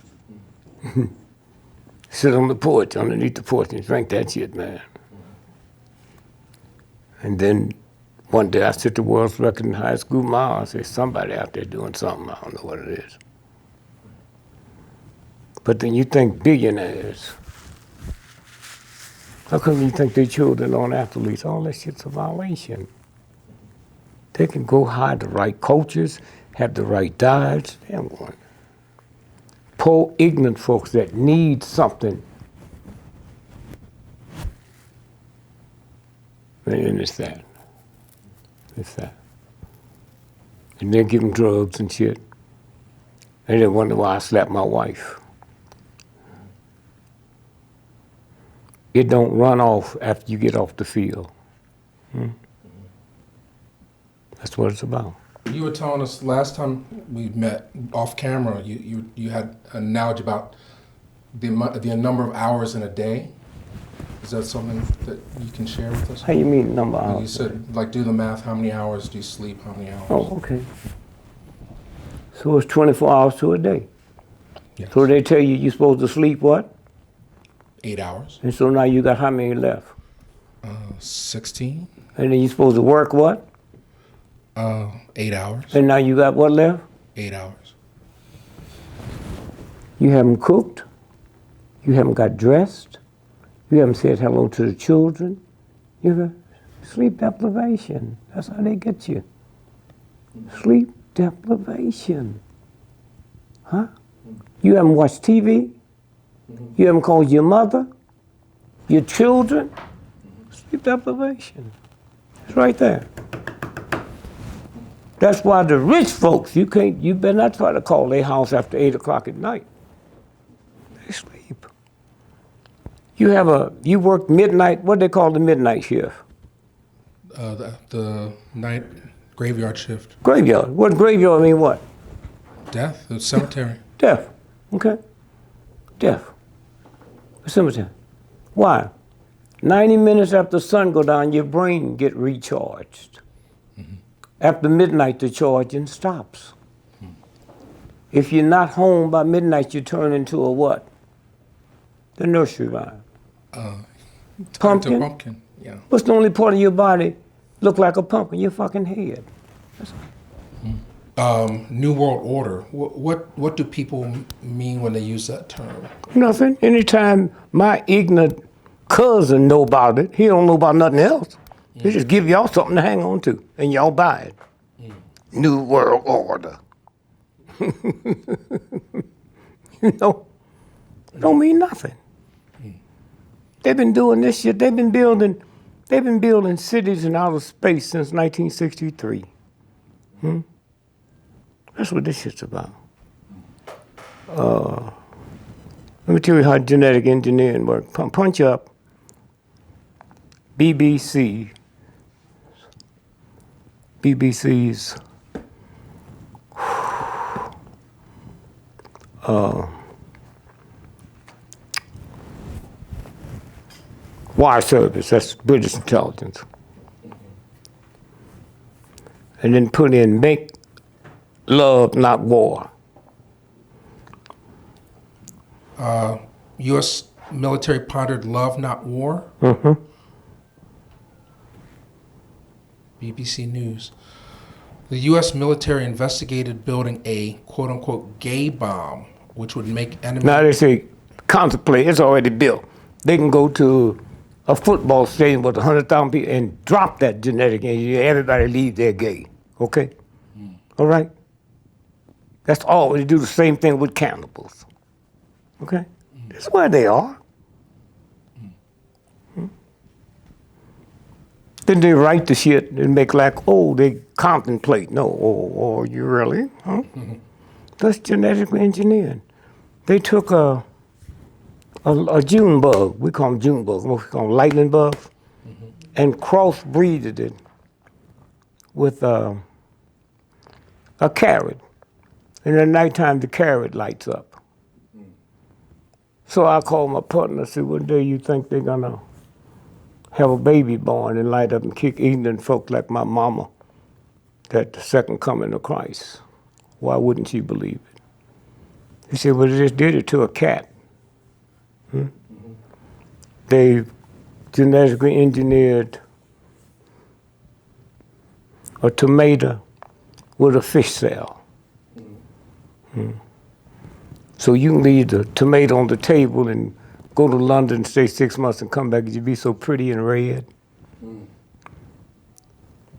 Sit on the porch, underneath the porch, and drink that shit, man. And then one day I set the world's record in high school mile. I said, somebody out there doing something, I don't know what it is. But then you think billionaires. How come you think their children aren't athletes? All that shit's a violation. They can go hide the right coaches, have the right diets. They don't want it. Poor, ignorant folks that need something. And it's that. It's that. And they give them drugs and shit. And they wonder why I slapped my wife. It don't run off after you get off the field. That's what it's about. You were telling us last time we met off camera, you had an analogy about the number of hours in a day. Is that something that you can share with us? How you mean number of hours? You said, like, do the math. How many hours do you sleep? How many hours? Oh, okay. So it's 24 hours to a day. Yes. So they tell you you're supposed to sleep what? 8 hours. And so now you got how many left? 16. And then you're supposed to work what? 8 hours. And now you got what left? 8 hours. You haven't cooked. You haven't got dressed. You haven't said hello to the children. You got sleep deprivation. That's how they get you. Sleep deprivation. Huh? You haven't watched TV. You haven't called your mother, your children. Sleep deprivation. It's right there. That's why the rich folks, you better not try to call their house after 8 o'clock at night. They sleep. You work midnight, what they call the midnight shift? The night graveyard shift. Graveyard. What graveyard mean what? Death. The cemetery. Death. Okay. Death. A cemetery. Why? 90 minutes after the sun go down, your brain get recharged. After midnight, the charging stops. If you're not home by midnight, you turn into a what? The nursery rhyme. Pumpkin? Pumpkin, yeah. What's the only part of your body look like a pumpkin? Your fucking head. New World Order. What do people mean when they use that term? Nothing. Anytime my ignorant cousin know about it, he don't know about nothing else. He just give y'all something to hang on to, and y'all buy it. New World Order. You know, don't mean nothing. They've been doing this shit. They've been building cities in outer space since 1963. That's what this shit's about. Let me tell you how genetic engineering works. Punch up BBC's wire service, that's British intelligence. and then put in make love, not war. U.S. military pondered love, not war. BBC News. The U.S. military investigated building a quote-unquote gay bomb, which would make enemy... Now they say, contemplate, it's already built. They can go to a football stadium with 100,000 people and drop that genetic engineer. Everybody leave there gay, okay? All right? That's all. They do the same thing with cannibals, okay? That's where they are. Then they write the shit and make like, oh, they contemplate. No, oh, you really? Huh? That's genetically engineered. They took a June bug, we call them June bugs, we call them lightning bugs, and crossbreeded it with a carrot. And at nighttime, the carrot lights up. So I called my partner and said, what day you think they're gonna have a baby born and light up and kick ignorant folk like my mama that the second coming of Christ? Why wouldn't she believe it? He said, well, they just did it to a cat. They genetically engineered a tomato with a fish cell. So you can leave the tomato on the table and go to London, stay 6 months and come back and you'd be so pretty and red.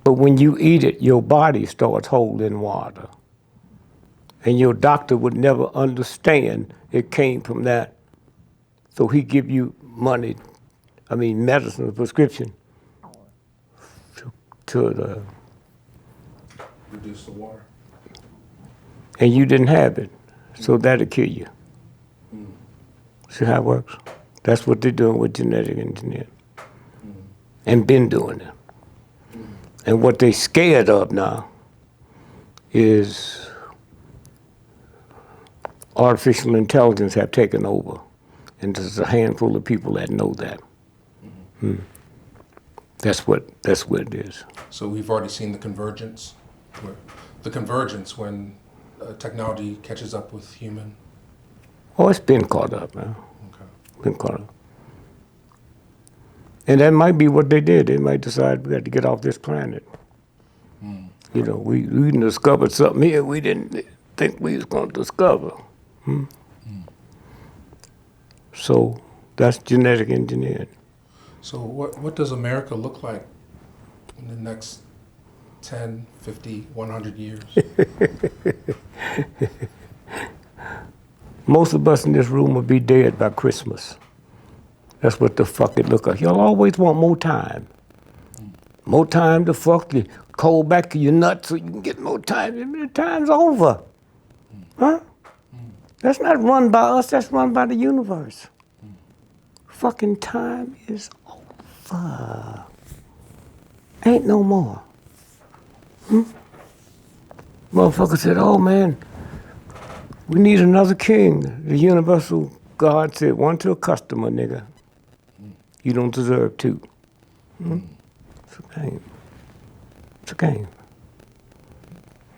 But when you eat it, your body starts holding water. And your doctor would never understand it came from that. So he give you money, medicine, a prescription to reduce the water. And you didn't have it, so that'll kill you. See how it works? That's what they're doing with genetic engineering. And been doing it. And what they scared of now is artificial intelligence have taken over. And there's a handful of people that know that. That's what it is. So we've already seen the convergence? When technology catches up with human? Oh, it's been caught up, man. Okay. Been caught up. And that might be what they did. They might decide we got to get off this planet. You know, we discovered something here we didn't think we was going to discover. So that's genetic engineering. So what does America look like in the next 10, 50, 100 years? Most of us in this room will be dead by Christmas. That's what the fuck it look like. Y'all always want more time. More time to fuck the cold back of your nuts so you can get more time. The time's over. Huh? That's not run by us, that's run by the universe. Fucking time is over. Ain't no more. Motherfucker said, oh man, we need another king. The universal God said, one to a customer, nigga. You don't deserve two. It's a game. It's a game.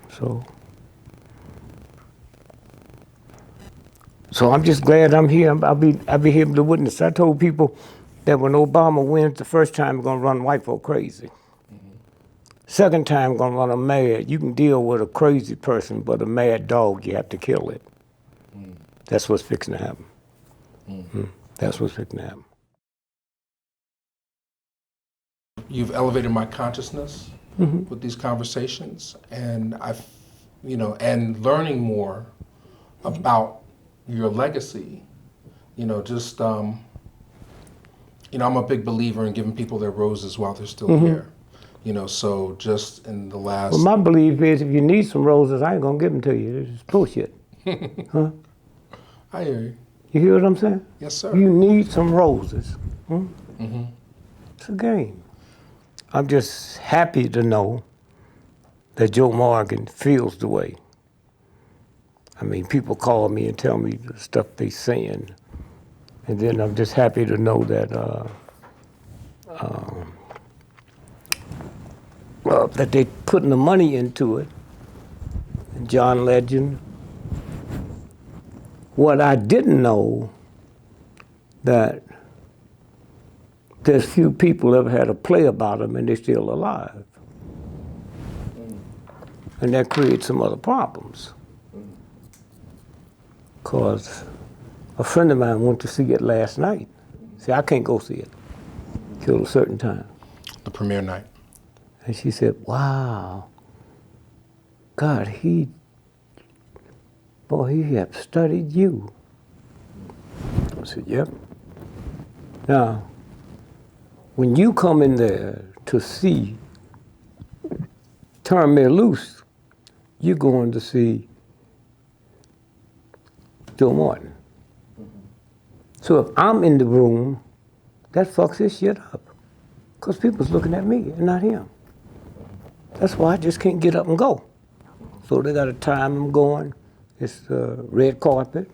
So I'm just glad I'm here. I'll be here to witness. I told people that when Obama wins the first time, we're gonna run white folk crazy. Second time, we're gonna run them mad. You can deal with a crazy person, but a mad dog, you have to kill it. That's what's fixing to happen. That's what's fixing to happen. You've elevated my consciousness with these conversations, and and learning more about your legacy. I'm a big believer in giving people their roses while they're still here. So just in the last... Well, my belief is if you need some roses, I ain't gonna give them to you. It's bullshit. Huh? I hear you. You hear what I'm saying? Yes, sir. You need some roses. It's a game. I'm just happy to know that Joe Morgan feels the way. I mean, people call me and tell me the stuff they saying. And then I'm just happy to know that that they putting the money into it. And John Legend. What I didn't know, that there's few people ever had a play about them and they're still alive. And that creates some other problems. Because a friend of mine went to see it last night. See, I can't go see it till a certain time. The premiere night. And she said, wow, God, he have studied you. I said, yep. Now, when you come in there to see Turn Me Loose, you're going to see Joe Martin. So if I'm in the room, that fucks his shit up. Because people's looking at me and not him. That's why I just can't get up and go. So they got a time I'm going. It's red carpet.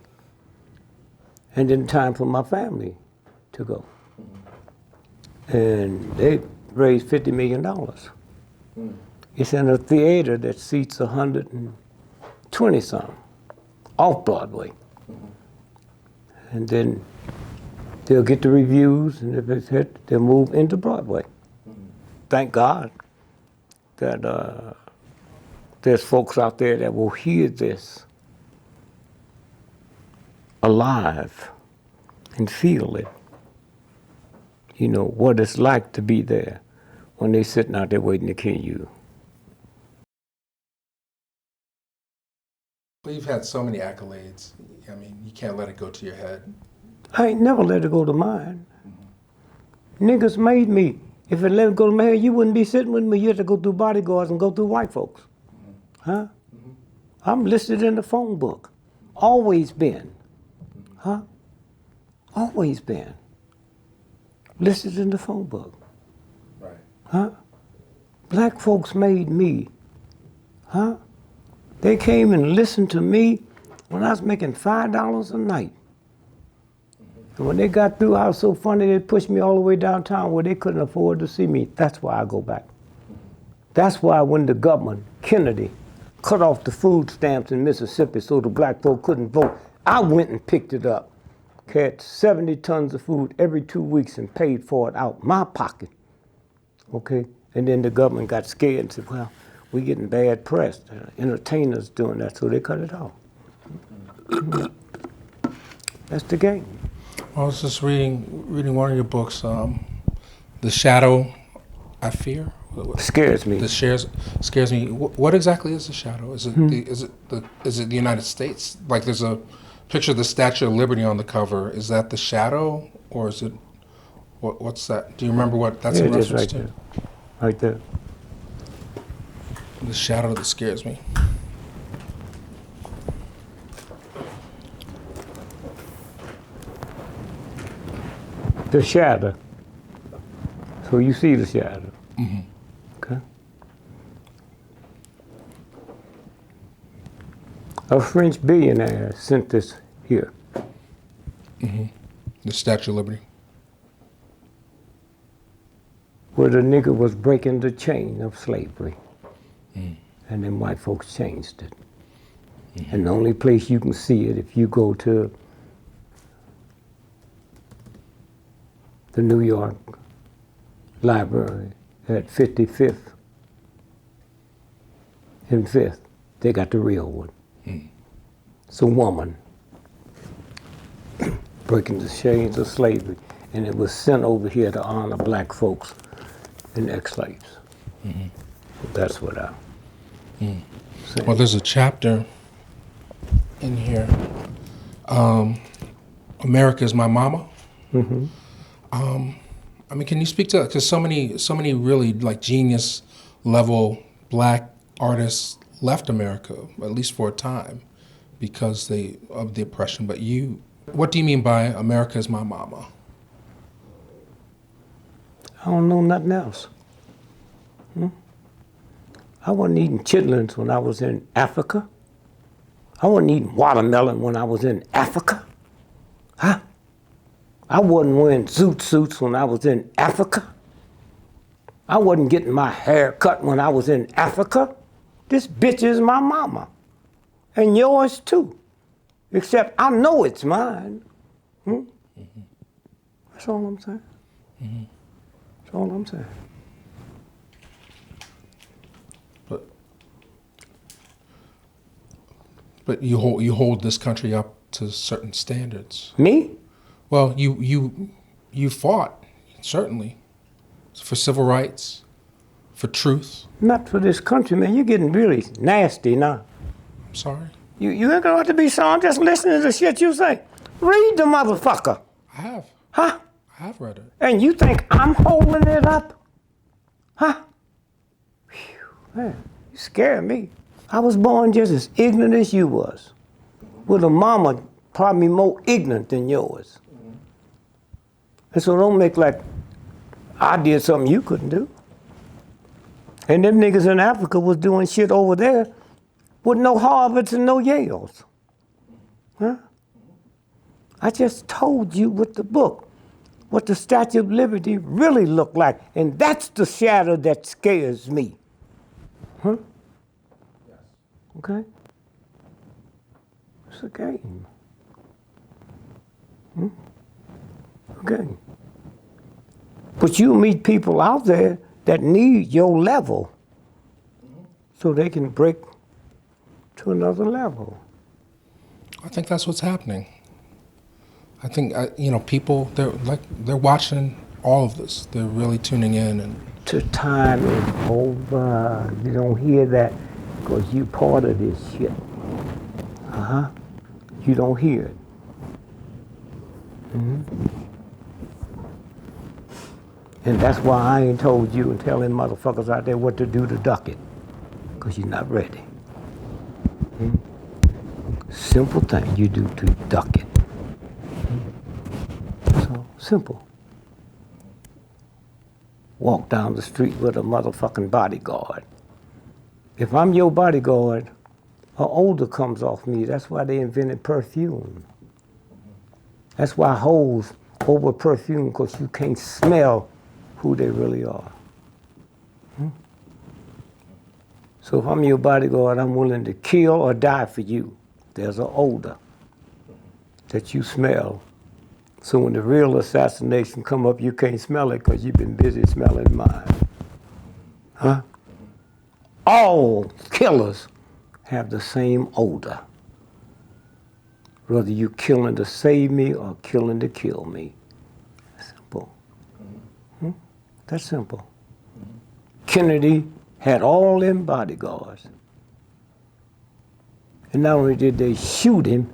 And then time for my family to go. And they raised $50 million. It's in a theater that seats 120 some, off Broadway. And then they'll get the reviews, and if it's hit, they'll move into Broadway. Thank God that there's folks out there that will hear this alive and feel it. You know, what it's like to be there when they're sitting out there waiting to kill you. Well, you've had so many accolades. I mean, you can't let it go to your head. I ain't never let it go to mine. Niggas made me. If it let it go to my head, you wouldn't be sitting with me. You had to go through bodyguards and go through white folks. Huh? I'm listed in the phone book. Always been. Huh? Always been. Listed in the phone book. Right. Huh? Black folks made me. Huh? They came and listened to me when I was making $5 a night. And when they got through, I was so funny, they pushed me all the way downtown where they couldn't afford to see me. That's why I go back. That's why when the government, Kennedy, cut off the food stamps in Mississippi so the black folk couldn't vote, I went and picked it up. Had 70 tons of food every 2 weeks and paid for it out my pocket. Okay? And then the government got scared and said, well, we're getting bad press. Entertainers doing that, so they cut it off. That's the game. I was just reading one of your books, The Shadow I Fear. Scares me. Scares me. What exactly is the shadow? Is it is it the United States? Like there's a picture of the Statue of Liberty on the cover. Is that the shadow, or is it what's that? Do you remember what that's in reference right to? there. Right there. The shadow that scares me. The shadow. So you see the shadow. Mm-hmm. Okay. A French billionaire sent this here. Mm-hmm. The Statue of Liberty. Where the nigger was breaking the chain of slavery. Mm. And then white folks changed it. Mm-hmm. And the only place you can see it if you go to the New York Library at 55th and 5th, they got the real one. Mm. It's a woman breaking the chains of slavery, and it was sent over here to honor black folks and ex-slaves. Mm-hmm. That's what I say. Well, there's a chapter in here, America is My Momma. Mm-hmm. I mean, can you speak to that? Because so many really like genius level black artists left America, at least for a time, because of the oppression. But what do you mean by America is my mama? I don't know nothing else. I wasn't eating chitlins when I was in Africa. I wasn't eating watermelon when I was in Africa. Huh? I wasn't wearing zoot suits when I was in Africa. I wasn't getting my hair cut when I was in Africa. This bitch is my mama. And yours too. Except I know it's mine. That's all I'm saying. That's all I'm saying. But you hold this country up to certain standards. Me? Well, you fought, certainly, for civil rights, for truth. Not for this country, man. You're getting really nasty now. I'm sorry. You ain't gonna have to be sorry. I'm just listening to the shit you say. Read the motherfucker. I have. Huh? I have read it. And you think I'm holding it up? Huh? Whew, man, you scare me. I was born just as ignorant as you was. With a mama probably more ignorant than yours. And so don't make like I did something you couldn't do. And them niggas in Africa was doing shit over there with no Harvards and no Yales. Huh? I just told you with the book what the Statue of Liberty really looked like. And that's the shadow that scares me. Huh? Yes. Okay? It's a game. Okay. But you meet people out there that need your level so they can break to another level. I think that's what's happening. I think people they're watching all of this. They're really tuning in and. The time is over. You don't hear that because you part of this shit. You don't hear it. And that's why I ain't told you and telling motherfuckers out there what to do to duck it. Because you're not ready. Simple thing you do to duck it. So simple. Walk down the street with a motherfucking bodyguard. If I'm your bodyguard, an odor comes off me. That's why they invented perfume. That's why hoes over perfume, because you can't smell who they really are. So if I'm your bodyguard, I'm willing to kill or die for you. There's an odor that you smell. So when the real assassination come up, you can't smell it because you've been busy smelling mine. Huh? All killers have the same odor. Whether you killing to save me or killing to kill me. Simple. That's simple. Kennedy had all them bodyguards. And not only did they shoot him,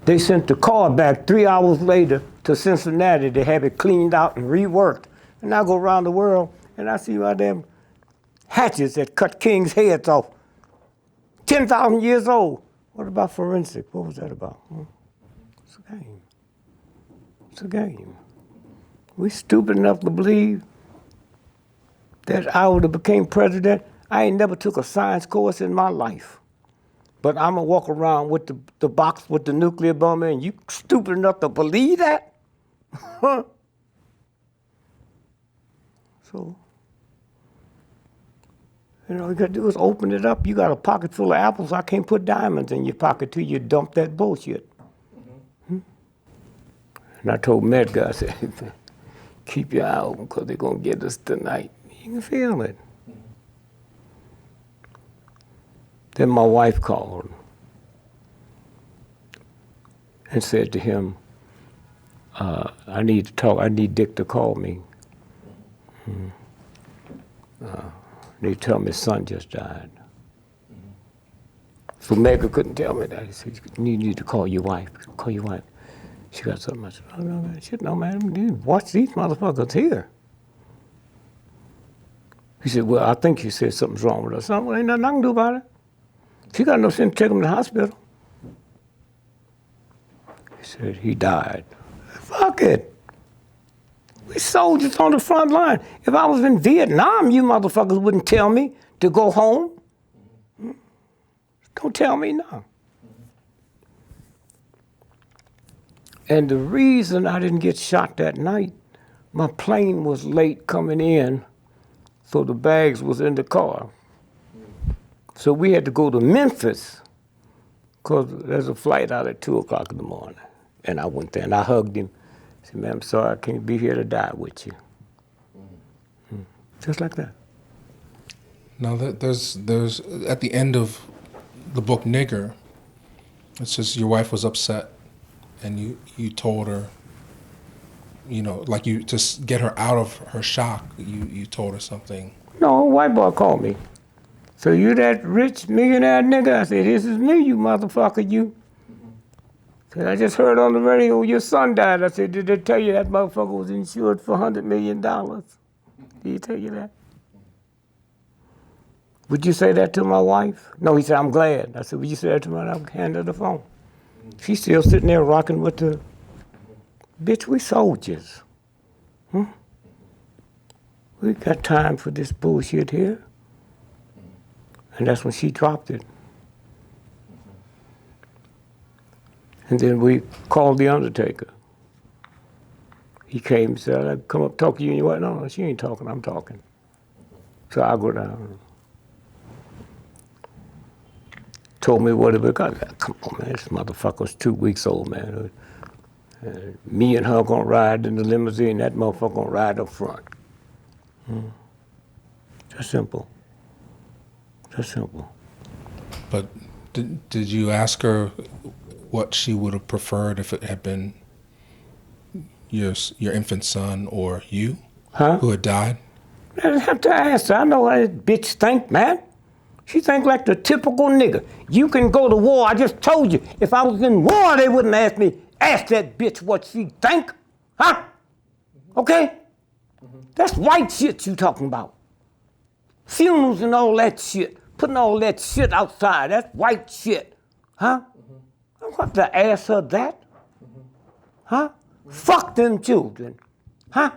they sent the car back 3 hours later to Cincinnati to have it cleaned out and reworked. And I go around the world and I see all them hatchets that cut kings' heads off. 10,000 years old. What about forensic? What was that about? It's a game. It's a game. We stupid enough to believe that I would have became president. I ain't never took a science course in my life. But I'm gonna walk around with the box with the nuclear bomb in. You stupid enough to believe that? Huh? So, all you gotta do is open it up. You got a pocket full of apples. I can't put diamonds in your pocket till you dump that bullshit. And I told Medgar, I said, keep your eye open because they're gonna get us tonight. You can feel it. Then my wife called and said to him, I need to talk, I need Dick to call me. They tell me his son just died. So Medgar couldn't tell me that. He said, you need to call your wife. Call your wife. She got something. I said, oh, no, man. Shit, no, man. You watch these motherfuckers here. He said, well, I think she said something's wrong with us. Well, ain't nothing I can do about it. She got no sense to take him to the hospital. He said, he died. Fuck it. We soldiers on the front line. If I was in Vietnam, you motherfuckers wouldn't tell me to go home. Don't tell me now. And the reason I didn't get shot that night, my plane was late coming in So the bags was in the car. So we had to go to Memphis because there's a flight out at 2 o'clock in the morning. And I went there and I hugged him. I said, man, I'm sorry I can't be here to die with you. Just like that. Now, there's at the end of the book Nigger, it says your wife was upset and you told her, you know, like you, to get her out of her shock, you told her something. No, a white boy called me. So you that rich millionaire nigga? I said, this is me, you motherfucker, you. Said, I just heard on the radio your son died. I said, did they tell you that motherfucker was insured for $100 million? Did he tell you that? Would you say that to my wife? No, he said, I'm glad. I said, would you say that to my wife? Hand her the phone. She's still sitting there rocking with the, bitch, we soldiers. We got time for this bullshit here. And that's when she dropped it. And then we called the undertaker. He came and said, I'd come up talk to you. And you went, no, she ain't talking, I'm talking. So I go down. Told me what it was. Come on, man, this motherfucker's 2 weeks old, man. Me and her gonna ride in the limousine, that motherfucker gonna ride up front. Just simple. Just simple. But did you ask her what she would have preferred if it had been your infant son or you who had died? I didn't have to ask her. I know how that bitch think, man. She think like the typical nigga. You can go to war. I just told you, if I was in war, they wouldn't ask me. Ask that bitch what she think, huh? Okay? That's white shit you talking about. Funerals and all that shit. Putting all that shit outside. That's white shit, huh? I don't have to ask her that, huh? Fuck them children, huh?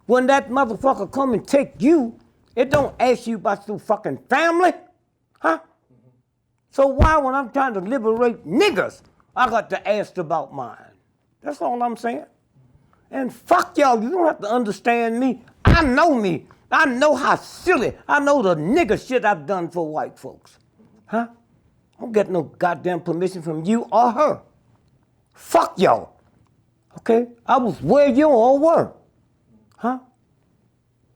When that motherfucker come and take you, it don't ask you about your fucking family, huh? So why, when I'm trying to liberate niggers, I got to ask about mine? That's all I'm saying. And fuck y'all, you don't have to understand me. I know me. I know how silly. I know the nigger shit I've done for white folks, huh? I don't get no goddamn permission from you or her. Fuck y'all, okay? I was where you all were, huh?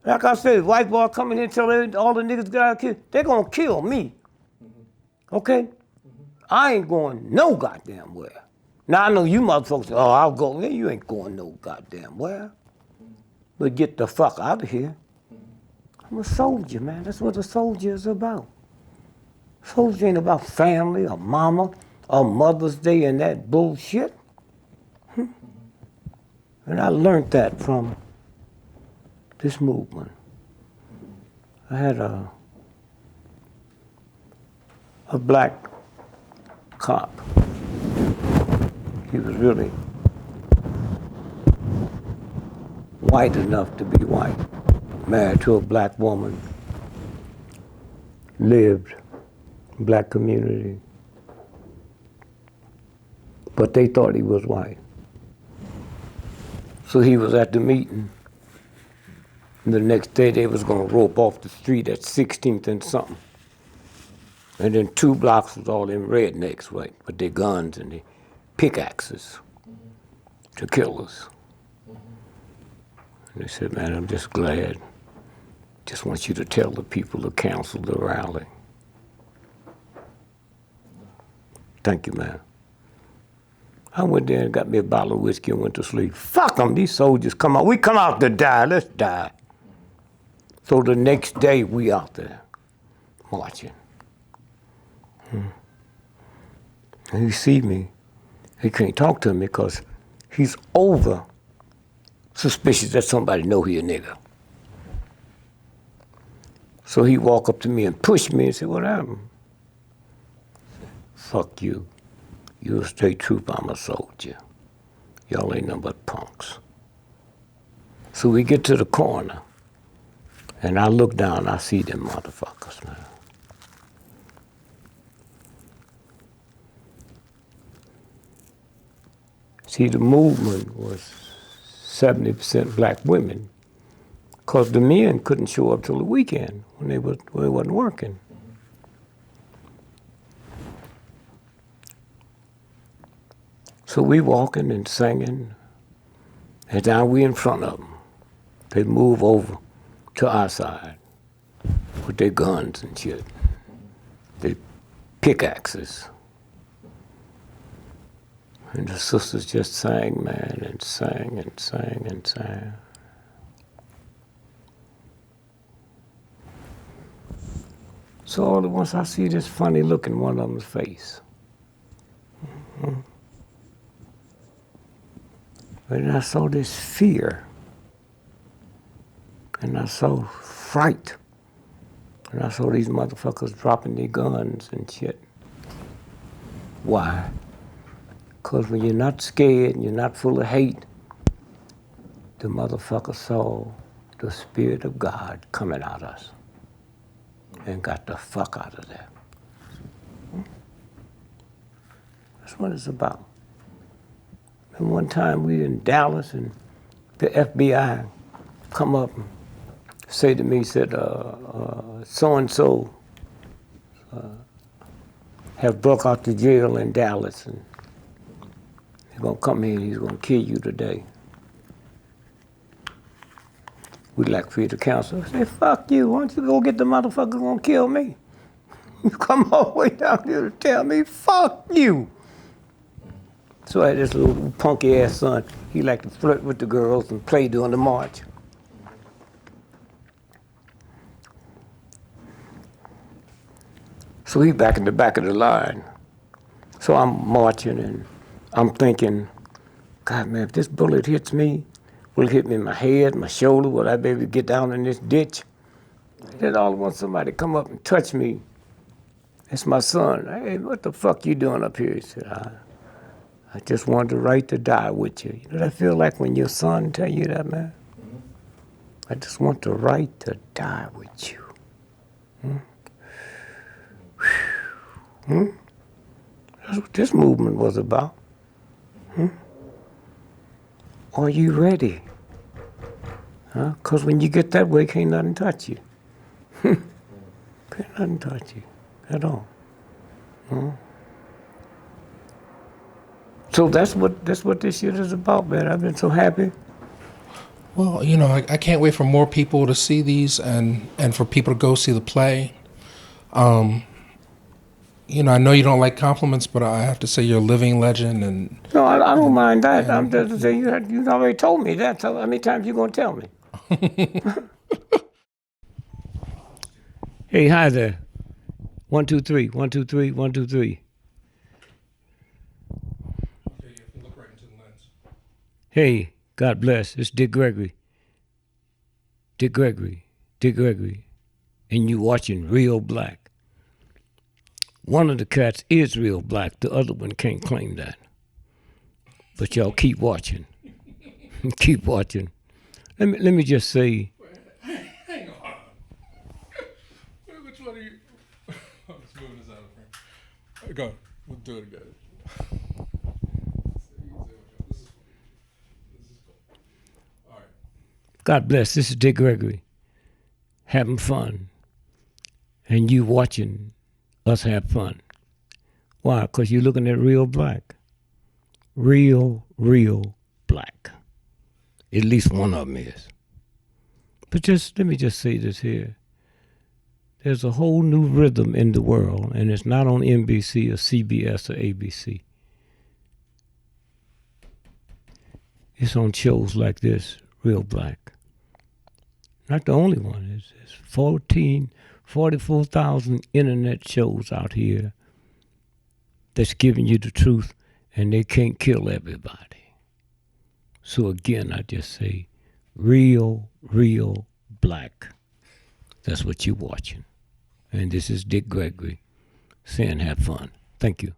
Like I said, white boy coming in and tell all the niggas got killed, they're gonna kill me, okay? I ain't going no goddamn where. Now I know you motherfuckers, oh, I'll go, yeah, you ain't going no goddamn where. But get the fuck out of here. I'm a soldier, man. That's what a soldier is about. Soldier ain't about family or mama or Mother's Day and that bullshit. And I learned that from this movement. I had a black cop. He was really white enough to be white, married to a black woman, lived in black community, but they thought he was white. So he was at the meeting, and the next day they was gonna rope off the street at 16th and something. And then 2 blocks was all them rednecks, right, with their guns and their pickaxes to kill us. And they said, man, I'm just glad. Just want you to tell the people to cancel the rally. Thank you, man. I went there and got me a bottle of whiskey and went to sleep. Fuck them, these soldiers come out. We come out to die, let's die. So the next day we out there marching. And he see me, he can't talk to me because he's over suspicious that somebody know he a nigga. So he walk up to me and push me and say, what happened? Fuck you. You're a state trooper, I'm a soldier. Y'all ain't nothing but punks. So we get to the corner, and I look down, I see them motherfuckers, man. See, the movement was 70% black women, Because the men couldn't show up till the weekend when they wasn't working. So we walking and singing, and now we in front of them. They move over to our side with their guns and shit. They pickaxes. And the sisters just sang, man, and sang and sang and sang. So all at once I see this funny look in one of them's face. Mm-hmm. And I saw this fear. And I saw fright. And I saw these motherfuckers dropping their guns and shit. Why? Because when you're not scared and you're not full of hate, the motherfucker saw the Spirit of God coming out of us and got the fuck out of there. That's what it's about. And one time we in Dallas and the FBI come up and say to me, said, so-and-so have broke out the jail in Dallas and he's gonna come here and he's gonna kill you today. We'd like for you to counsel. I say, fuck you, why don't you go get the motherfucker who's gonna kill me? You come all the way down here to tell me, fuck you. So I had this little punky ass son. He liked to flirt with the girls and play during the march. So he's back in the back of the line. So I'm marching and I'm thinking, God, man, if this bullet hits me, will it hit me in my head, my shoulder? Will I be able to get down in this ditch? And then all at once somebody come up and touch me. It's my son. Hey, what the fuck you doing up here? He said, I just wanted the right to die with you. You know what I feel like when your son tell you that, man? Mm-hmm. I just want the right to die with you. Hmm? Hmm? That's what this movement was about. Hmm? Are you ready? Huh? Because when you get that way, can't nothing touch you. Can't nothing touch you at all. Hmm? So that's what this shit is about, man. I've been so happy. Well, you know, I can't wait for more people to see these and for people to go see the play. You know, I know you don't like compliments, but I have to say you're a living legend. And no, I don't mind that. I'm just saying you already told me that. So how many times you gonna tell me? Hey, hi there. 1, 2, 3. 1, 2, 3. 1, 2, 3. Okay, you have to look right into the lens. Hey, God bless. It's Dick Gregory. Dick Gregory. Dick Gregory. And you watching Real Black. One of the cats is real black. The other one can't claim that. But y'all keep watching. Keep watching. Let me just say. Hang on. Which one are you? I'm just moving this out of frame. Go. We'll do it again. This is cool. All right. God bless. This is Dick Gregory. Having fun. And you watching us have fun. Why? Because you're looking at real black. Real black. At least one of them is. But let me just say this here. There's a whole new rhythm in the world, and it's not on NBC or CBS or ABC. It's on shows like this, Real Black. Not the only one. It's 44,000 internet shows out here that's giving you the truth, and they can't kill everybody. So again, I just say, real black. That's what you're watching. And this is Dick Gregory saying have fun. Thank you.